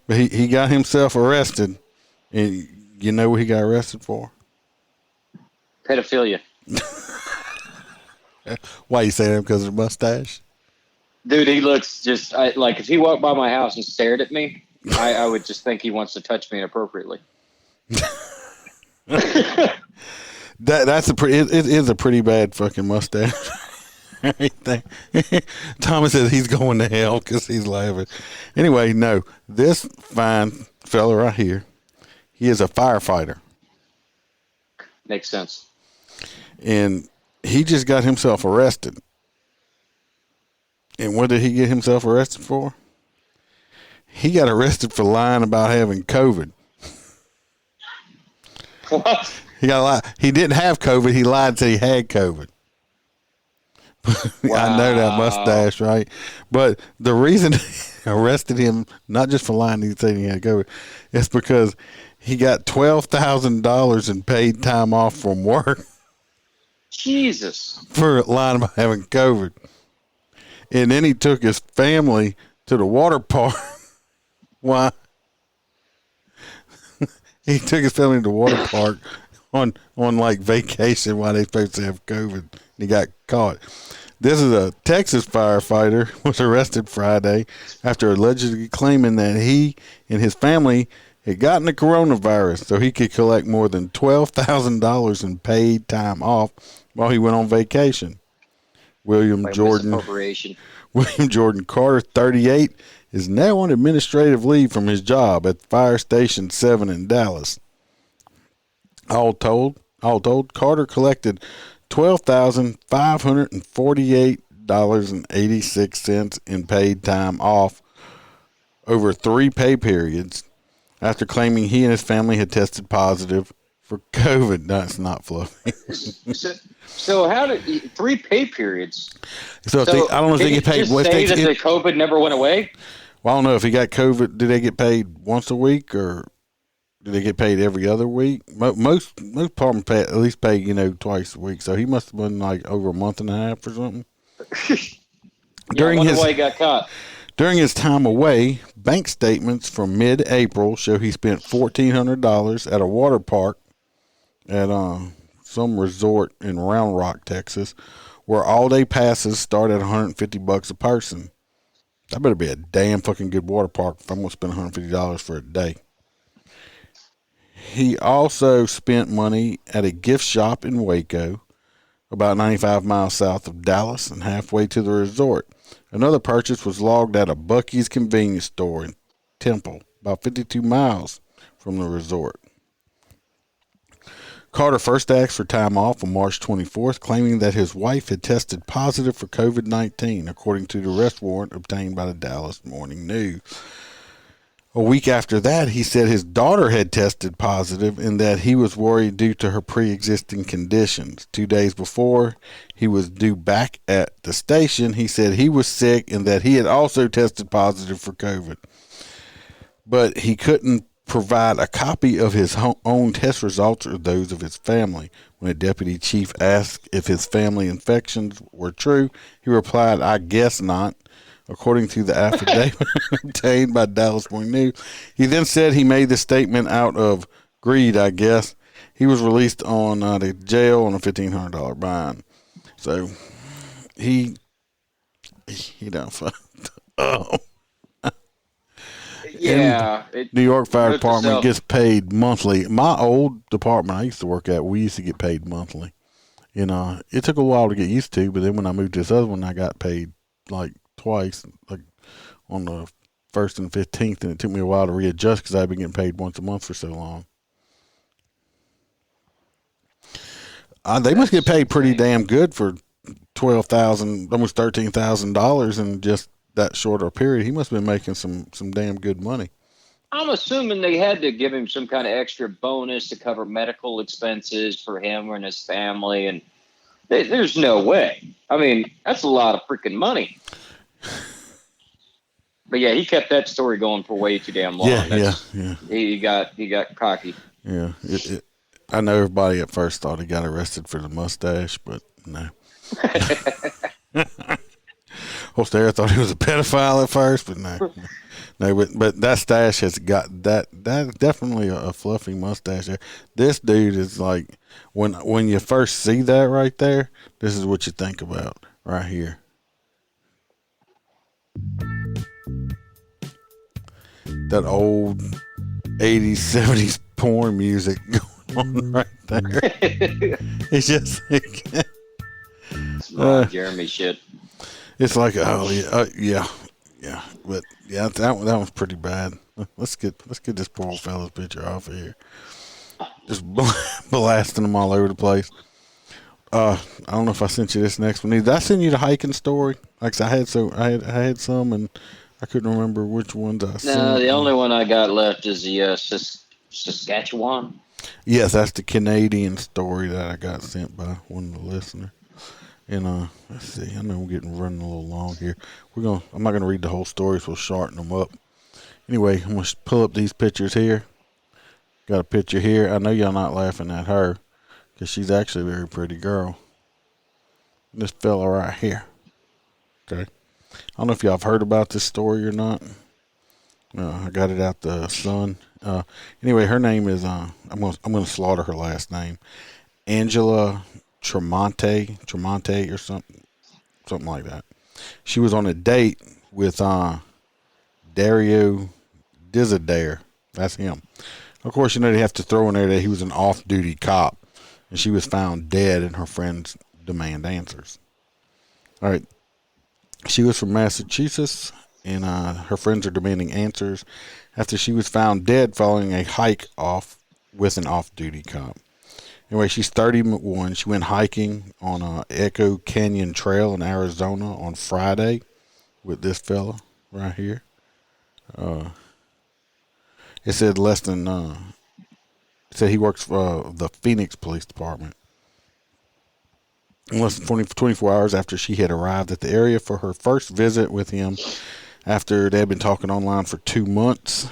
but he got himself arrested. And you know what he got arrested for? Pedophilia. Why you say that? Because of the mustache? Dude, he looks just like if he walked by my house and stared at me, I would just think he wants to touch me inappropriately. It is a pretty bad fucking mustache. Thomas says he's going to hell because he's laughing. Anyway, no, this fine fella right here, he is a firefighter. Makes sense. And he just got himself arrested. And what did he get himself arrested for? He got arrested for lying about having COVID. What? He got a lie. He didn't have COVID. He lied that he had COVID. Wow. I know that mustache, right? But the reason they arrested him, not just for lying he said he had COVID, it's because he got $12,000 in paid time off from work. Jesus. For lying about having COVID. And then he took his family to the water park. Why? He took his family to the water park on like vacation while they supposed to have COVID. And he got caught. This is a Texas firefighter was arrested Friday after allegedly claiming that he and his family had gotten the coronavirus so he could collect more than $12,000 in paid time off while he went on vacation. William Jordan Carter, 38, is now on administrative leave from his job at Fire Station 7 in Dallas. All told, Carter collected $12,548.86 in paid time off over 3 pay periods after claiming he and his family had tested positive for COVID. That's not fluffy. So how did 3 pay periods? So I don't know if they get paid. Just say that the COVID never went away. Well, I don't know if he got COVID. Did they get paid once a week or did they get paid every other week? Most departments pay, at least pay twice a week. So he must have been like over a month and a half or something. I wonder why he got caught. During his time away, bank statements from mid-April show he spent $1,400 at a water park at some resort in Round Rock, Texas, where all-day passes start at $150 a person. That better be a damn fucking good water park if I'm going to spend $150 for a day. He also spent money at a gift shop in Waco, about 95 miles south of Dallas and halfway to the resort. Another purchase was logged at a Buc-ee's convenience store in Temple, about 52 miles from the resort. Carter first asked for time off on March 24th, claiming that his wife had tested positive for COVID-19, according to the arrest warrant obtained by the Dallas Morning News. A week after that, he said his daughter had tested positive and that he was worried due to her pre-existing conditions. 2 days before he was due back at the station, he said he was sick and that he had also tested positive for COVID. But he couldn't provide a copy of his own test results or those of his family. When a deputy chief asked if his family infections were true, he replied, "I guess not," according to the affidavit obtained by Dallas Morning News. He then said he made the statement out of greed, I guess. He was released on the jail on a $1,500 bond. So he done fucked up. Yeah. New York Fire Note to Department self. gets paid monthly. My old department I used to work at, we used to get paid monthly. You know, it took a while to get used to, but then when I moved to this other one, I got paid like twice, like on the 1st and 15th, and it took me a while to readjust because I've been getting paid once a month for so long. They must get paid pretty damn good for $12,000, almost $13,000 in just that shorter period. He must have been making some damn good money. I'm assuming they had to give him some kind of extra bonus to cover medical expenses for him and his family, and there's no way. I mean, that's a lot of freaking money. But yeah, he kept that story going for way too damn long. Yeah. He got cocky. Yeah, I know everybody at first thought he got arrested for the mustache, but no. Holstera thought he was a pedophile at first, but no. But that stash has got that definitely a fluffy mustache there. This dude is like when you first see that right there, this is what you think about right here. That old 80s, 70s porn music going on right there. It's just like, Jeremy shit. it's like, yeah. But yeah, that one's pretty bad. Let's get this poor fella's picture off of here. Just blasting them all over the place. I don't know if I sent you this next one. Did I send you the hiking story? Like I had some, and I couldn't remember which ones I sent. No, the only one I got left is the Saskatchewan. Yes, that's the Canadian story that I got sent by one of the listeners. And let's see, I know we're running a little long here. I'm not gonna read the whole story, so we'll shorten them up. Anyway, I'm gonna pull up these pictures here. Got a picture here. I know y'all not laughing at her, because she's actually a very pretty girl. This fella right here. Okay. I don't know if y'all have heard about this story or not. I got it out the Sun. Anyway, her name is I'm gonna slaughter her last name, Angela Tremonte or something like that. She was on a date with Dario Dizadare. That's him. Of course, you know they have to throw in there that he was an off-duty cop, and she was found dead, and her friends demand answers. All right. She was from Massachusetts, and her friends are demanding answers after she was found dead following a hike off with an off-duty cop. Anyway, she's 31. She went hiking on Echo Canyon Trail in Arizona on Friday with this fella right here. It said it said he works for the Phoenix Police Department. Less than 24 hours after she had arrived at the area for her first visit with him, after they had been talking online for 2 months.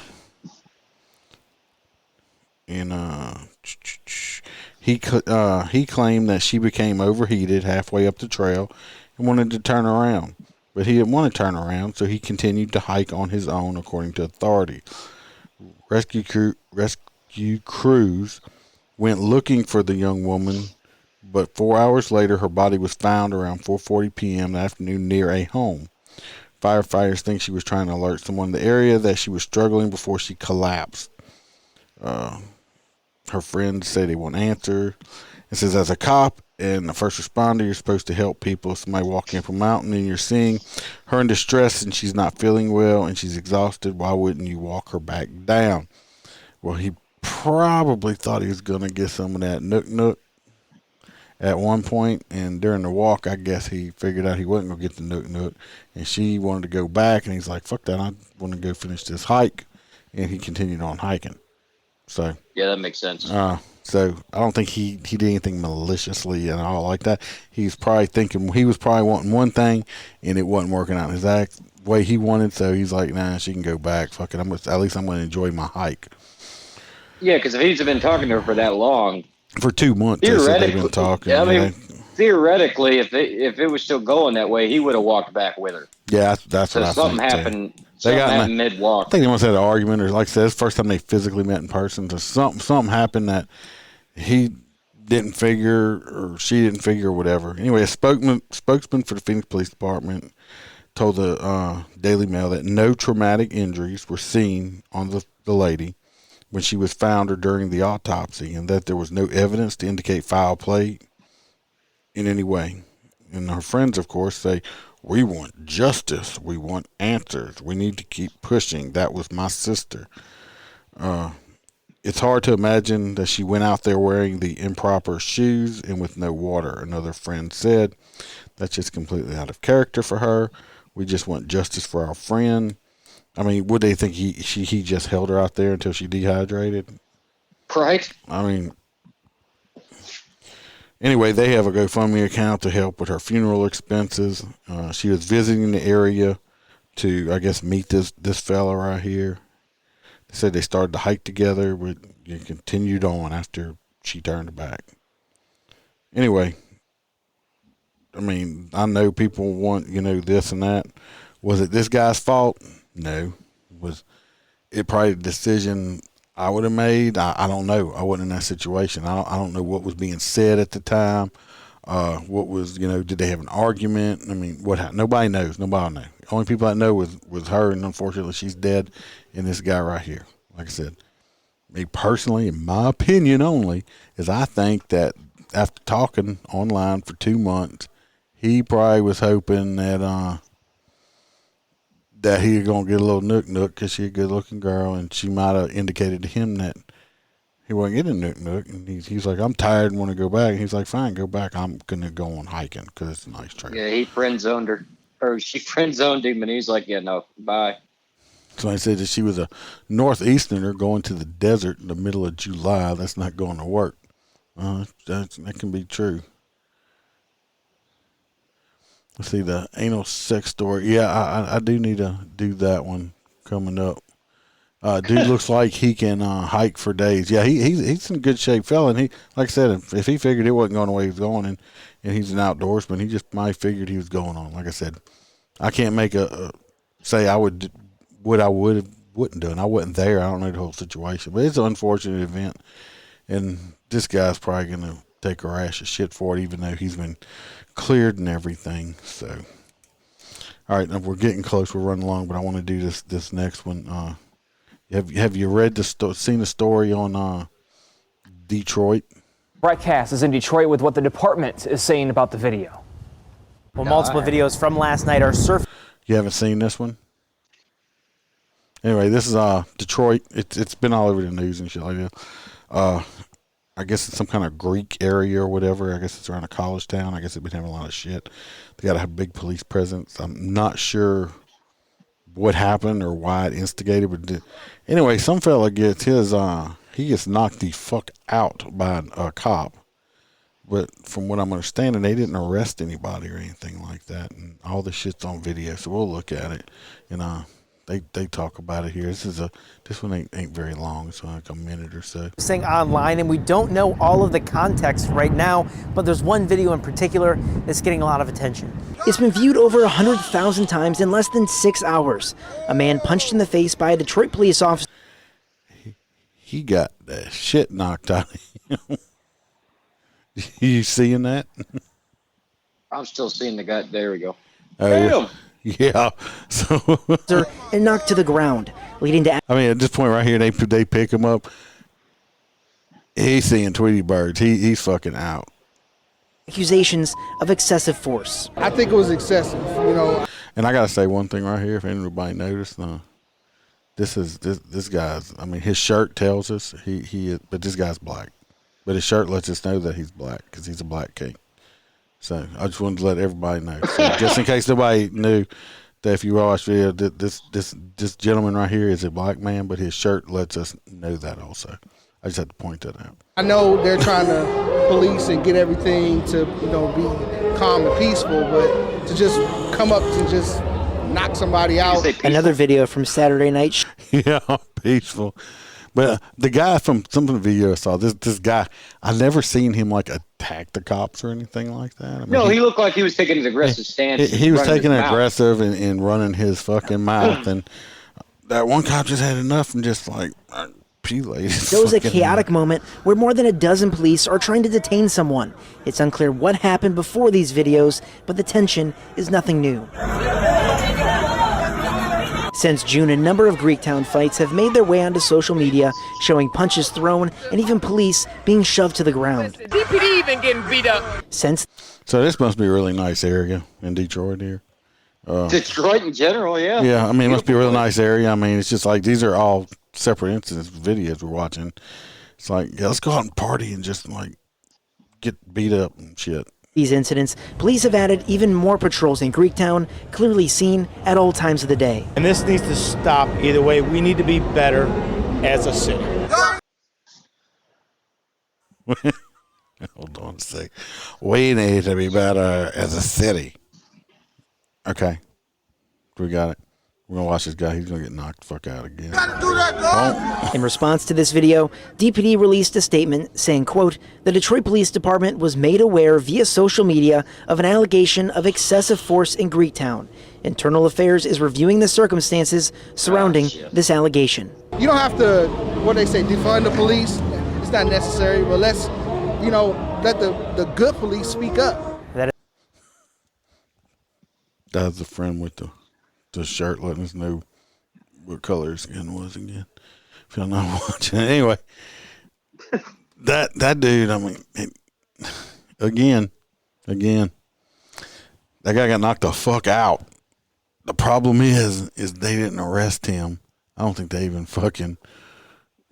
And he claimed that she became overheated halfway up the trail and wanted to turn around. But he didn't want to turn around, so he continued to hike on his own, according to authorities. Rescue crews went looking for the young woman, but 4 hours later, her body was found around 4:40 p.m. in the afternoon near a home. Firefighters think she was trying to alert someone in the area that she was struggling before she collapsed. Her friends say they won't answer. It says, as a cop and a first responder, you're supposed to help people. If somebody walking up a mountain and you're seeing her in distress and she's not feeling well and she's exhausted, why wouldn't you walk her back down? Well, he probably thought he was going to get some of that nook at one point, and during the walk, I guess he figured out he wasn't going to get the nook, and she wanted to go back, and he's like, fuck that, I want to go finish this hike, and he continued on hiking. So Yeah, that makes sense. So I don't think he did anything maliciously and all like that. He's probably thinking he was probably wanting one thing, and it wasn't working out his exact way he wanted. So he's like, nah, she can go back. Fuck it. At least I'm going to enjoy my hike. Yeah, because if he's been talking to her for that long, For 2 months, they said they've been talking. I mean, theoretically, if it was still going that way, he would have walked back with her. Yeah, that's So what I something think. happened. Something happened mid-walk. I think they must have had an argument, or like I said, it's the first time they physically met in person. So something happened that he didn't figure, or she didn't figure, or whatever. Anyway, a spokesman for the Phoenix Police Department told the Daily Mail that no traumatic injuries were seen on the lady when she was found or during the autopsy, and that there was no evidence to indicate foul play in any way. And her friends, of course, say, we want justice. We want answers. We need to keep pushing. That was my sister. It's hard to imagine that she went out there wearing the improper shoes and with no water. Another friend said, that's just completely out of character for her. We just want justice for our friend. I mean, would they think he just held her out there until she dehydrated? Right. I mean, anyway, they have a GoFundMe account to help with her funeral expenses. She was visiting the area to, I guess, meet this fella right here. They said they started to hike together, but you continued on after she turned back. Anyway, I mean, I know people want, this and that. Was it this guy's fault? No. Was it probably a decision I would have made? I don't know. I wasn't in that situation. I don't know what was being said at the time. What was, did they have an argument? I mean, what happened? Nobody knows. Nobody knows. The only people I know was her, and unfortunately she's dead, and this guy right here. Like I said, me personally, in my opinion only, is I think that after talking online for 2 months, he probably was hoping that he was going to get a little nook because she's a good-looking girl, and she might have indicated to him that he wasn't getting a nook. And he's like, I'm tired and want to go back. And he's like, fine, go back. I'm going to go on hiking because it's a nice trail. Yeah, he friend-zoned her. Or she friend-zoned him, and he's like, yeah, no, bye. So I said that she was a northeasterner going to the desert in the middle of July. That's not going to work. That can be true. Let's see, the anal sex story. Yeah, I do need to do that one coming up. Dude looks like he can hike for days. Yeah, he's in good shape, fella. And he, like I said, if he figured it wasn't going the way he was going, and he's an outdoorsman, he just might have figured he was going on. Like I said, I can't make say I would what I wouldn't done. I wasn't there. I don't know the whole situation, but it's an unfortunate event, and this guy's probably gonna take a rash of shit for it, even though he's been cleared and everything. So, all right, now we're getting close. We're running along, but I want to do this next one. Have you read seen the story on Detroit? Brett Cass is in Detroit with what the department is saying about the video. Well, multiple videos from last night are surfacing. You haven't seen this one? Anyway, this is Detroit. It's been all over the news and shit like that. I guess it's some kind of Greek area or whatever. I guess it's around a college town. I guess they've been having a lot of shit. They got to have a big police presence. I'm not sure what happened or why it instigated, but anyway, some fella gets he gets knocked the fuck out by a cop. But from what I'm understanding, they didn't arrest anybody or anything like that, and all this shit's on video. So we'll look at it, and they talk about it here. This one ain't very long. It's like a minute or so. Saying online, and we don't know all of the context right now, but there's one video in particular that's getting a lot of attention. It's been viewed over 100,000 times in less than 6 hours. A man punched in the face by a Detroit police officer. He got the shit knocked out of him. You seeing that? I'm still seeing the guy. There we go. Damn. Yeah. So and knocked to the ground, leading to. I mean, at this point right here, they pick him up. He's seeing Tweety birds. He's fucking out. Accusations of excessive force. I think it was excessive, And I gotta say one thing right here. If anybody noticed, this guy's. I mean, his shirt tells us he is, but this guy's black. But his shirt lets us know that he's black because he's a black king. So I just wanted to let everybody know, so just in case nobody knew that if you watch video, this gentleman right here is a black man, but his shirt lets us know that also. I just had to point that out. I know they're trying to police and get everything to be calm and peaceful, but to just come up to just knock somebody out. Another video from Saturday night. Yeah, peaceful. But the guy from some of the video I saw, this guy, I never seen him like attack the cops or anything like that. I mean, No, he looked like he was taking an aggressive stance. He was taking his mouth. aggressive and running his fucking mouth. And that one cop just had enough and just like, peelayed. Shows a chaotic moment where more than a dozen police are trying to detain someone. It's unclear what happened before these videos, but the tension is nothing new. Since June, a number of Greektown fights have made their way onto social media, showing punches thrown and even police being shoved to the ground. DPD even getting beat up. So this must be a really nice area in Detroit here. Detroit in general, yeah. Yeah, I mean, it must be a really nice area. I mean, it's just like these are all separate incidents, videos we're watching. It's like, yeah, let's go out and party and just like get beat up and shit. These incidents, police have added even more patrols in Greektown, clearly seen at all times of the day. And this needs to stop either way. We need to be better as a city. Hold on a sec. We need to be better as a city. Okay. We got it. We're going to watch this guy. He's going to get knocked the fuck out again. In response to this video, DPD released a statement saying, quote, "The Detroit Police Department was made aware via social media of an allegation of excessive force in Greektown. Internal Affairs is reviewing the circumstances surrounding this allegation." You don't have to, what they say, defund the police. It's not necessary, but let's, let the good police speak up. That's the friend with the shirt letting us know what color his skin was again. If y'all not watching. Anyway, that dude, I mean, again, that guy got knocked the fuck out. The problem is they didn't arrest him. I don't think they even fucking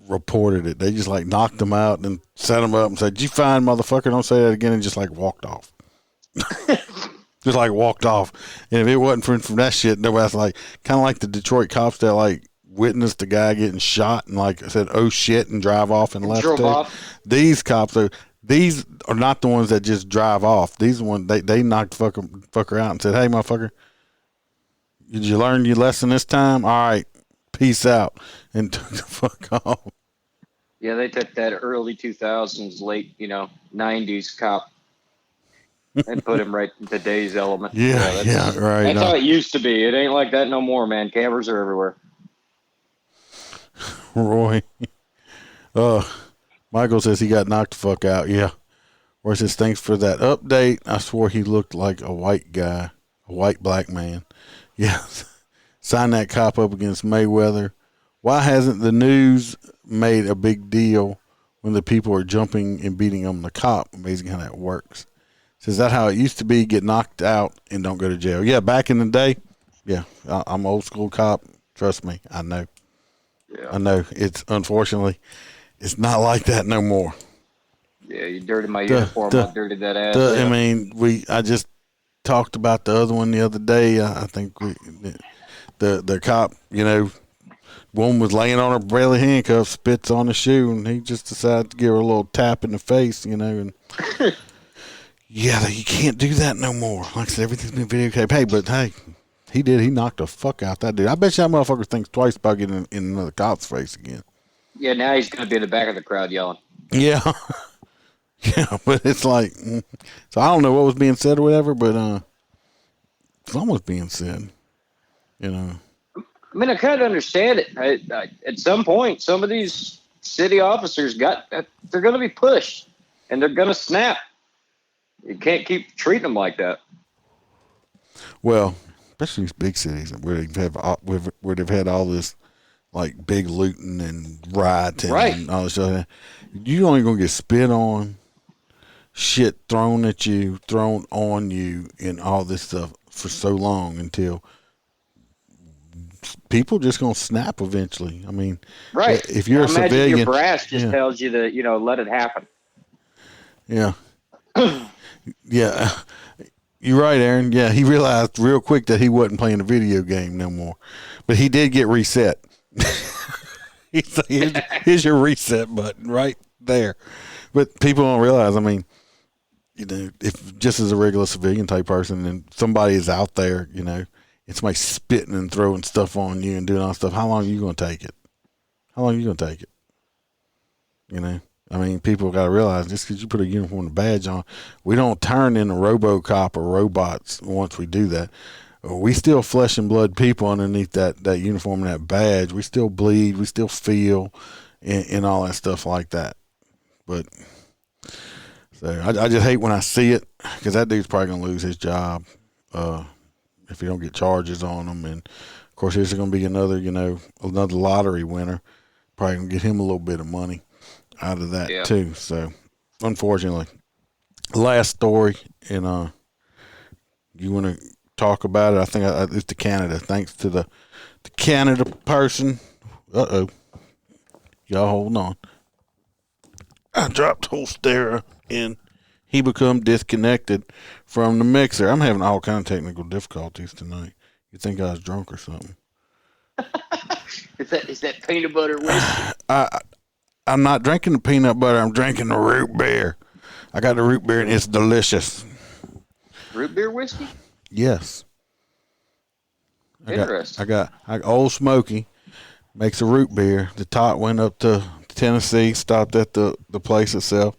reported it. They just like knocked him out and set him up and said, "You fine, motherfucker, don't say that again," and just like walked off. Just like walked off. And if it wasn't from that shit, nobody's like, kind of like the Detroit cops that like witnessed the guy getting shot and like said, "Oh shit," and drive off and left. Drove off. These cops these are not the ones that just drive off. These ones, they knocked the fucker out and said, "Hey, motherfucker, did you learn your lesson this time? All right, peace out," and took the fuck off. Yeah, they took that early 2000s, late, 90s cop and put him right in today's element. Yeah, right. That's how it used to be. It ain't like that no more, man. Cameras are everywhere. Roy. Michael says he got knocked the fuck out. Yeah. Or says, "Thanks for that update. I swore he looked like a white guy, a white black man." Yeah. Sign that cop up against Mayweather. Why hasn't the news made a big deal when the people are jumping and beating on the cop? Amazing how that works. Is that how it used to be? Get knocked out and don't go to jail. Yeah, back in the day. Yeah, I'm an old school cop. Trust me, I know. Yeah. I know. It's unfortunately, it's not like that no more. Yeah, you dirtied my uniform. I dirtied that ass. I mean, I just talked about the other one the other day. I think the cop, woman was laying on her belly handcuffs, spits on the shoe, and he just decided to give her a little tap in the face, and. Yeah, you can't do that no more. Like I said, everything's been videotaped. Hey, but hey, he knocked the fuck out that dude. I bet you that motherfucker thinks twice about getting in another cop's face again. Yeah, now he's going to be in the back of the crowd yelling. Yeah. Yeah, but it's like, so I don't know what was being said or whatever, but something was being said, I mean, I kind of understand it. At some point, some of these city officers they're going to be pushed, and they're going to snap. You can't keep treating them like that. Well, especially these big cities where they've had all this like big looting and rioting and all this stuff. You only gonna get spit on, shit thrown at you, thrown on you, and all this stuff for so long until people just gonna snap eventually. I mean, Right. if you're a Imagine civilian, your brass just yeah. tells you to, let it happen. Yeah. Yeah. You're right, Aaron. Yeah, he realized real quick that he wasn't playing a video game no more. But he did get reset. He's like, here's your reset button right there. But people don't realize, I mean, if just as a regular civilian type person and somebody is out there, it's somebody spitting and throwing stuff on you and doing all stuff, how long are you going to take it? How long are you going to take it? I mean, people got to realize just because you put a uniform and a badge on, we don't turn into RoboCop or robots once we do that. We still flesh and blood people underneath that uniform and that badge. We still bleed. We still feel and all that stuff like that. But so I just hate when I see it because that dude's probably going to lose his job if he don't get charges on him. And, of course, there's going to be another lottery winner. Probably going to get him a little bit of money out of that too. So unfortunately, last story, and you want to talk about it? I think it's to Canada. Thanks to the Canada person. Y'all hold on. I dropped Holstera and he become disconnected from the mixer. I'm having all kind of technical difficulties tonight. You think I was drunk or something? Is that peanut butter whiskey? I'm not drinking the peanut butter. I'm drinking the root beer. I got the root beer, and it's delicious. Root beer whiskey? Yes. Interesting. I got Old Smoky makes a root beer. The top went up to Tennessee, stopped at the place itself,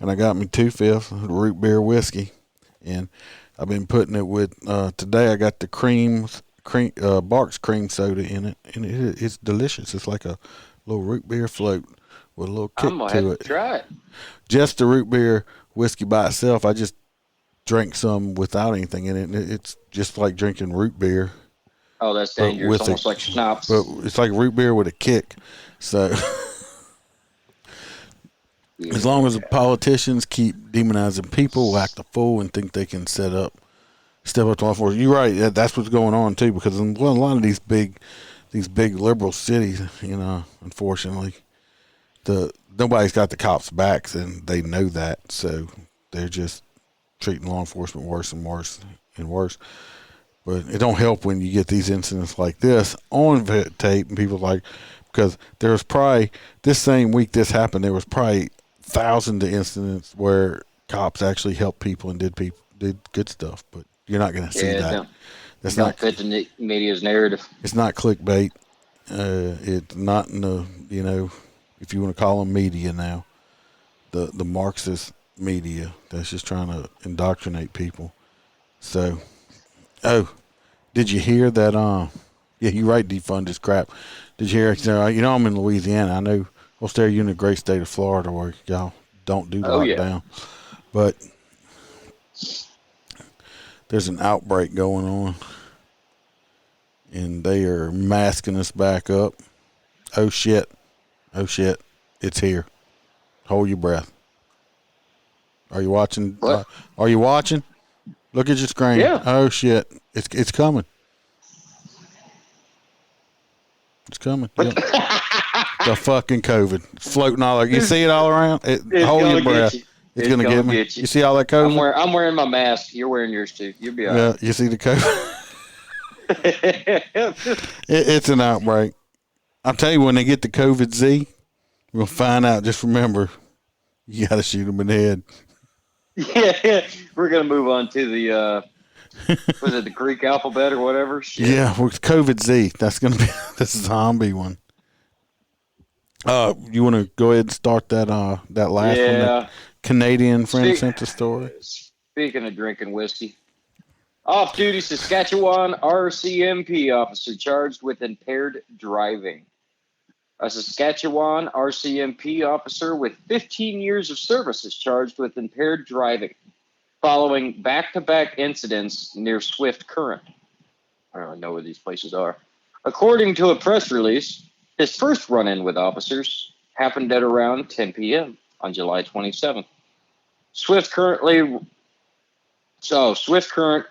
and I got me 2/5 of the root beer whiskey. And I've been putting it with, today I got the Barks cream soda in it, and it's delicious. It's like a little root beer float with a little kick I'm gonna to have it. to try it. Just the root beer whiskey by itself, I just drank some without anything in it. And it's just like drinking root beer. Oh, that's dangerous. Almost like schnapps. But it's like root beer with a kick. So as long as the politicians keep demonizing people, act a fool, and think they can step up to law enforcement. You're right. That's what's going on too. Because in a lot of these big liberal cities, unfortunately, nobody's got the cops' backs, and they know that. So they're just treating law enforcement worse and worse and worse. But it don't help when you get these incidents like this on tape, and people because there was probably this same week this happened, there was probably thousands of incidents where cops actually helped people and did good stuff. But you're not going to see that. That's not fit the media's narrative. It's not clickbait. It's not in the if you want to call them media now, the Marxist media that's just trying to indoctrinate people. So, did you hear that? Yeah, you're right. Defund this crap. Did you hear? I'm in Louisiana. I know. Holstera, you're in the great state of Florida where y'all don't do lockdown, but there's an outbreak going on, and they are masking us back up. Oh shit! It's here. Hold your breath. Are you watching? Are you watching? Look at your screen. Yeah. Oh shit! It's coming. It's coming. Yep. The fucking COVID. It's floating all over. You see it all around? Hold your breath. It's gonna get me. You see all that COVID? I'm wearing my mask. You're wearing yours too. You'll be all right. Yeah, you see the COVID? It's an outbreak. I'll tell you, when they get the COVID Z, we'll find out. Just remember, you got to shoot them in the head. Yeah, we're going to move on to the, was it the Greek alphabet or whatever? Shit. Yeah, with COVID Z. That's going to be the zombie one. You want to go ahead and start that last one? The Canadian friend sent the story. Speaking of drinking whiskey. Off-duty Saskatchewan RCMP officer charged with impaired driving. A Saskatchewan RCMP officer with 15 years of service is charged with impaired driving following back-to-back incidents near Swift Current. I don't know where these places are. According to a press release, his first run-in with officers happened at around 10 p.m. on July 27th. Swift Current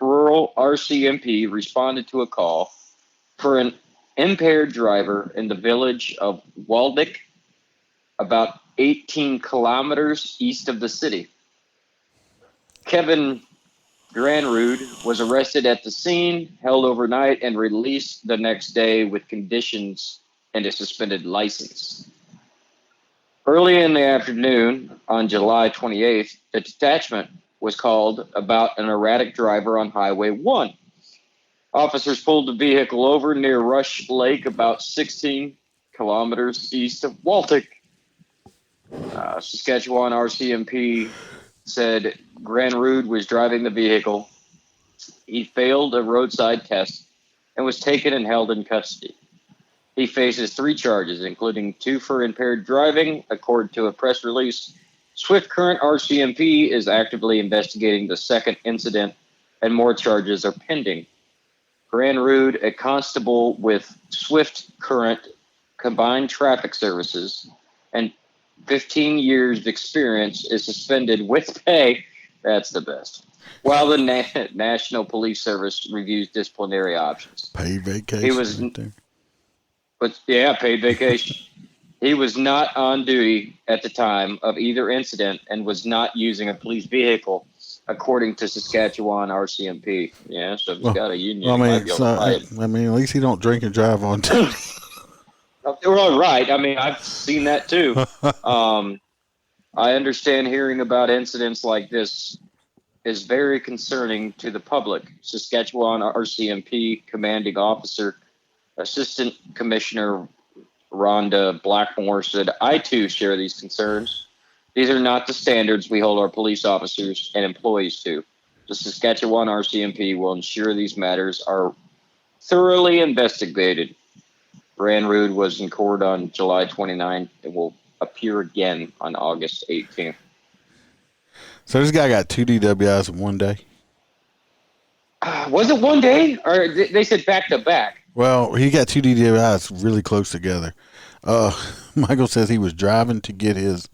Rural RCMP responded to a call for an impaired driver in the village of Waldick, about 18 kilometers east of the city. Kevin Granrud was arrested at the scene, held overnight, and released the next day with conditions and a suspended license. Early in the afternoon on July 28th, the detachment was called about an erratic driver on Highway 1. Officers pulled the vehicle over near Rush Lake, about 16 kilometers east of Waldick. Saskatchewan RCMP said Granrud was driving the vehicle. He failed a roadside test and was taken and held in custody. He faces 3 charges, including 2 for impaired driving, according to a press release. Swift Current RCMP is actively investigating the second incident, and more charges are pending. Granrud, a constable with Swift Current Combined Traffic Services and 15 years of experience, is suspended with pay. That's the best. While the National Police Service reviews disciplinary options. Paid vacation. He was, paid vacation. He was not on duty at the time of either incident and was not using a police vehicle, according to Saskatchewan RCMP. Yeah, so if he's got a union, at least he don't drink and drive on duty. Well, right. I mean, I've seen that too. I understand hearing about incidents like this is very concerning to the public. Saskatchewan RCMP commanding officer, Assistant Commissioner Rhonda Blackmore said, "I too share these concerns. These are not the standards we hold our police officers and employees to. The Saskatchewan RCMP will ensure these matters are thoroughly investigated." Granrud was in court on July 29th and will appear again on August 18th. So this guy got 2 DWIs in one day? Was it one day? Or they said back to back? Well, he got 2 DWIs really close together. Michael says he was driving to get his,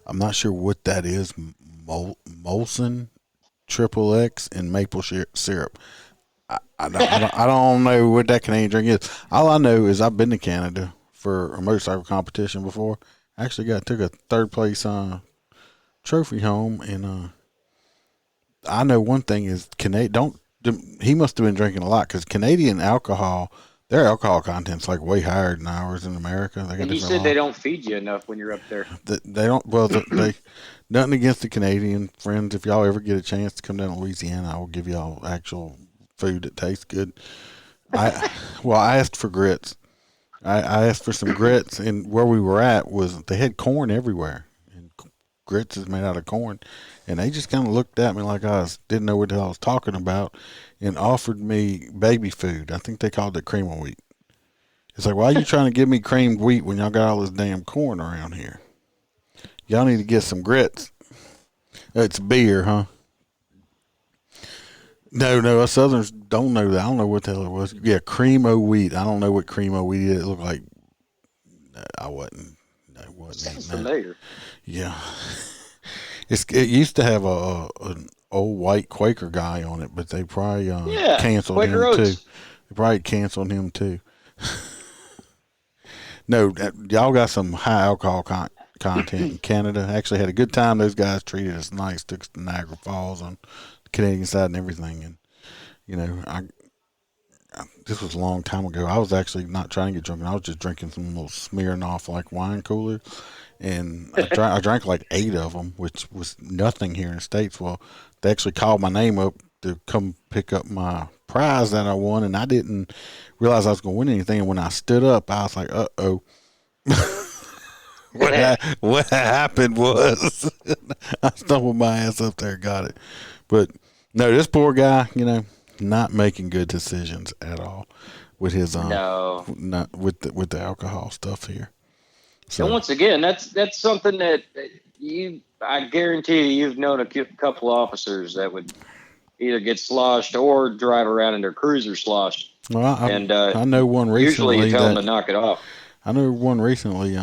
I'm not sure what that is, Molson XXX and maple syrup. I don't know what that Canadian drink is. All I know is I've been to Canada for a motorcycle competition before. I actually took a 3rd place trophy home, and I know one thing is he must have been drinking a lot, because Canadian alcohol, their alcohol content's like way higher than ours in America. And you said they don't feed you enough when you're up there. They don't. Well, they nothing against the Canadian friends. If y'all ever get a chance to come down to Louisiana, I will give y'all actual food that tastes good. I asked for grits. I asked for some grits, and where we were at was they had corn everywhere, and grits is made out of corn, and they just kind of looked at me like didn't know what the hell I was talking about, and offered me baby food. I think they called it cream of wheat. It's like, why are you trying to give me creamed wheat when y'all got all this damn corn around here? Y'all need to get some grits. It's beer, huh? No, us Southerners don't know that. I don't know what the hell it was. Yeah, cream o' wheat. I don't know what cream o' wheat is. It looked like I wasn't. Sounds familiar. Yeah, it used to have an old white Quaker guy on it, but they probably canceled Quaker him Oats. too. They probably canceled him too. No, y'all got some high alcohol content in Canada. Actually had a good time. Those guys treated us nice. Took us to Niagara Falls on the Canadian side and everything. And, this was a long time ago. I was actually not trying to get drunk. I was just drinking some little Smirnoff like wine cooler. And I drank like 8 of them, which was nothing here in the States. Well, they actually called my name up to come pick up my prize that I won, and I didn't realize I was going to win anything. And when I stood up, I was like, uh-oh. What happened was I stumbled my ass up there and got it. But, no, this poor guy, not making good decisions at all with his with the alcohol stuff here. So, and once again, that's something that I guarantee you've known a couple officers that would either get sloshed or drive around in their cruiser sloshed. Well, I know one recently. Usually you tell them to knock it off. I know one recently.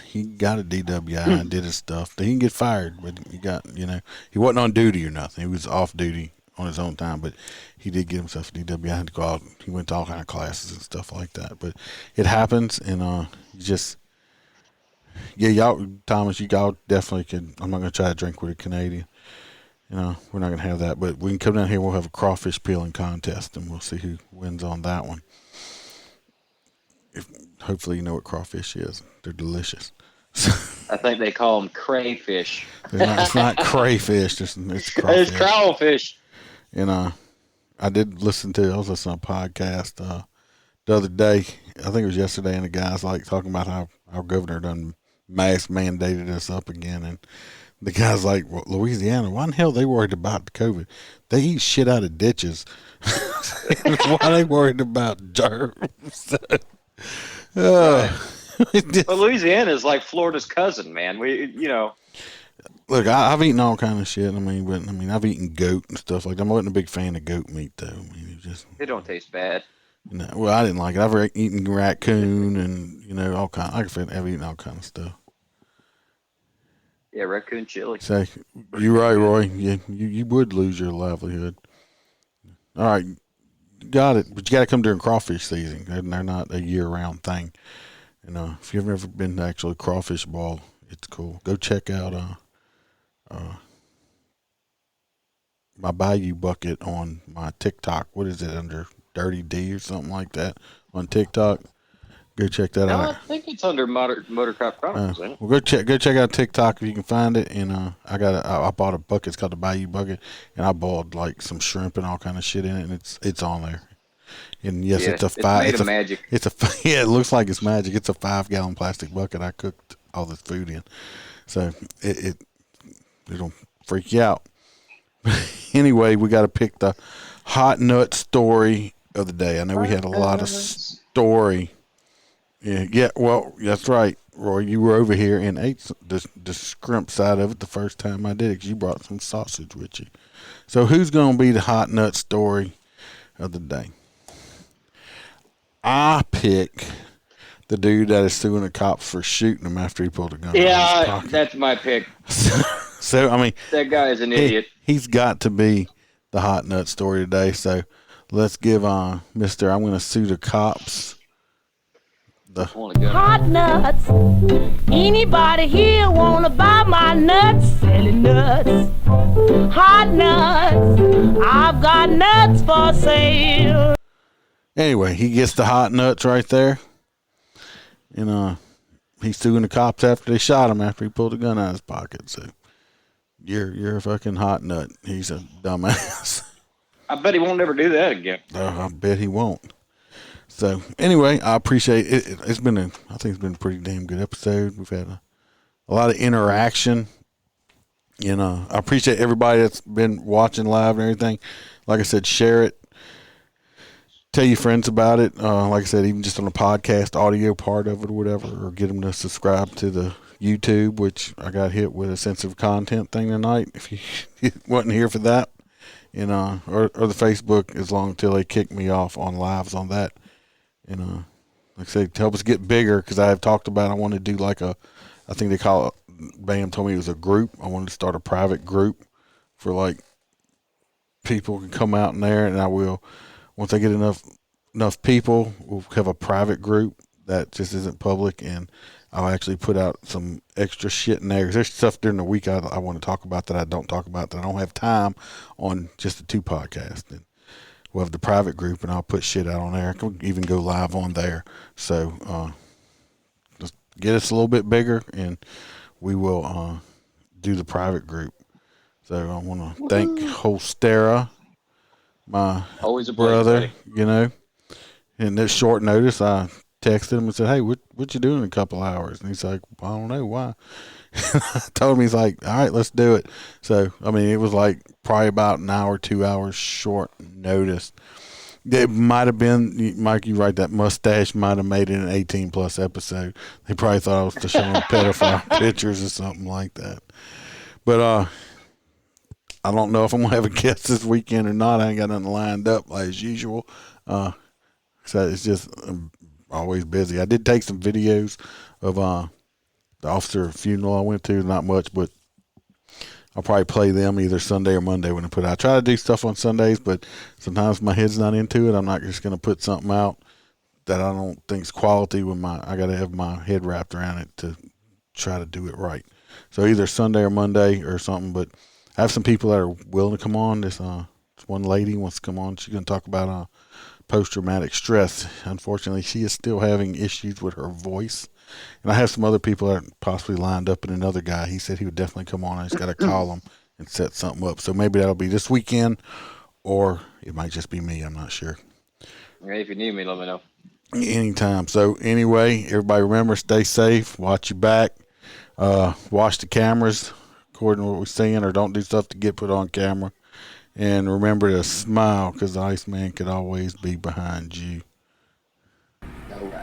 He got a DWI and did his stuff. He didn't get fired, but he got he wasn't on duty or nothing. He was off duty on his own time, but he did get himself a DW. I had to go out. He went to all kind of classes and stuff like that. But it happens, and you just y'all, Thomas, y'all definitely can. I'm not gonna try to drink with a Canadian. We're not gonna have that, but we can come down here. We'll have a crawfish peeling contest, and we'll see who wins on that one. Hopefully, you know what crawfish is. They're delicious. I think they call them crayfish. It's not crayfish. It's crawfish. It's crawfish. And I was listening to a podcast the other day. I think it was yesterday, and the guy's like talking about how our governor done mask mandated us up again, and the guy's like, well, Louisiana, why in the hell they worried about the COVID? They eat shit out of ditches. Why they worried about germs? Louisiana is like Florida's cousin, man. Look, I've eaten all kind of shit. I've eaten goat and stuff like that. I wasn't a big fan of goat meat, though. It don't taste bad. Well, I didn't like it. I've eaten raccoon and all kind. I've eaten all kind of stuff. Yeah, raccoon chili. So you're right, Roy. You would lose your livelihood. All right, got it. But you got to come during crawfish season. They're not a year-round thing. If you've never been to actually crawfish ball, it's cool. Go check out my Bayou bucket on my TikTok. What is it, under Dirty D or something like that on TikTok? Go check that out. I think it's under MotorCop Chronicles. Well, go check out TikTok if you can find it. And I bought a bucket. It's called the Bayou bucket, and I boiled like some shrimp and all kind of shit in it, and it's on there. And yes, it's a 5. It's made of magic. It looks like it's magic. It's a 5-gallon plastic bucket. I cooked all this food in, so it'll freak you out. Anyway, we got to pick the hot nut story of the day. I know we had a lot of story. Yeah. Well, that's right, Roy. You were over here and ate the scrimp side of it the first time I did it, because you brought some sausage with you. So who's going to be the hot nut story of the day? I pick the dude that is suing the cops for shooting him after he pulled a gun out of his pocket. That's my pick. So, that guy is an idiot. He's got to be the hot nut story today. So let's give Mr. I'm going to sue the cops. Hot nuts. Anybody here wanna buy my nuts? Selling nuts. Hot nuts. I've got nuts for sale. Anyway, he gets the hot nuts right there. And he's suing the cops after they shot him after he pulled a gun out of his pocket. So you're a fucking hot nut. He's a dumbass. I bet he won't ever do that again. I bet he won't. So anyway, I appreciate it. I think it's been a pretty damn good episode. We've had a lot of interaction. I appreciate everybody that's been watching live and everything. Like I said, share it. Tell your friends about it. Like I said, even just on the podcast audio part of it or whatever, or get them to subscribe to the YouTube, which I got hit with a sensitive content thing tonight. If you wasn't here for that, or the Facebook, as long until they kick me off on lives on that. And like I said, to help us get bigger, because I have talked about I want to do like I think they call it, Bam told me it was a group. I wanted to start a private group for like people can come out in there, and I will, once I get enough people, we'll have a private group that just isn't public, and I'll actually put out some extra shit in there. 'Cause there's stuff during the week I want to talk about that I don't talk about, that I don't have time on just the 2 podcasts. And we'll have the private group, and I'll put shit out on there. I can even go live on there. So just get us a little bit bigger, and we will do the private group. So I want to thank Holstera, my Always a brother, buddy. And at short notice, I texted him and said, hey, what you doing in a couple hours? And he's like, I don't know, why? I told him, he's like, all right, let's do it. So, it was like probably about an hour, 2 hours short notice. It might have been, Mike, you're right, that mustache might have made it an 18-plus episode. They probably thought I was just showing pedophile pictures or something like that. But I don't know if I'm going to have a guest this weekend or not. I ain't got nothing lined up as usual. So it's just always busy. I did take some videos of the officer funeral I went to, not much, but I'll probably play them either Sunday or Monday when I put it out. I try to do stuff on Sundays, but sometimes my head's not into it. I'm not just going to put something out that I don't think is quality when I got to have my head wrapped around it to try to do it right. So either Sunday or Monday or something, but I have some people that are willing to come on. This one lady wants to come on. She's going to talk about post-traumatic stress. Unfortunately, she is still having issues with her voice. And I have some other people that are possibly lined up, and another guy, he said he would definitely come on. I just got to call him and set something up. So maybe that'll be this weekend, or it might just be me. I'm not sure. Hey, if you need me, let me know. Anytime. So anyway, everybody remember, stay safe, watch your back, watch the cameras according to what we're seeing, or don't do stuff to get put on camera. And remember to smile, because the Iceman could always be behind you.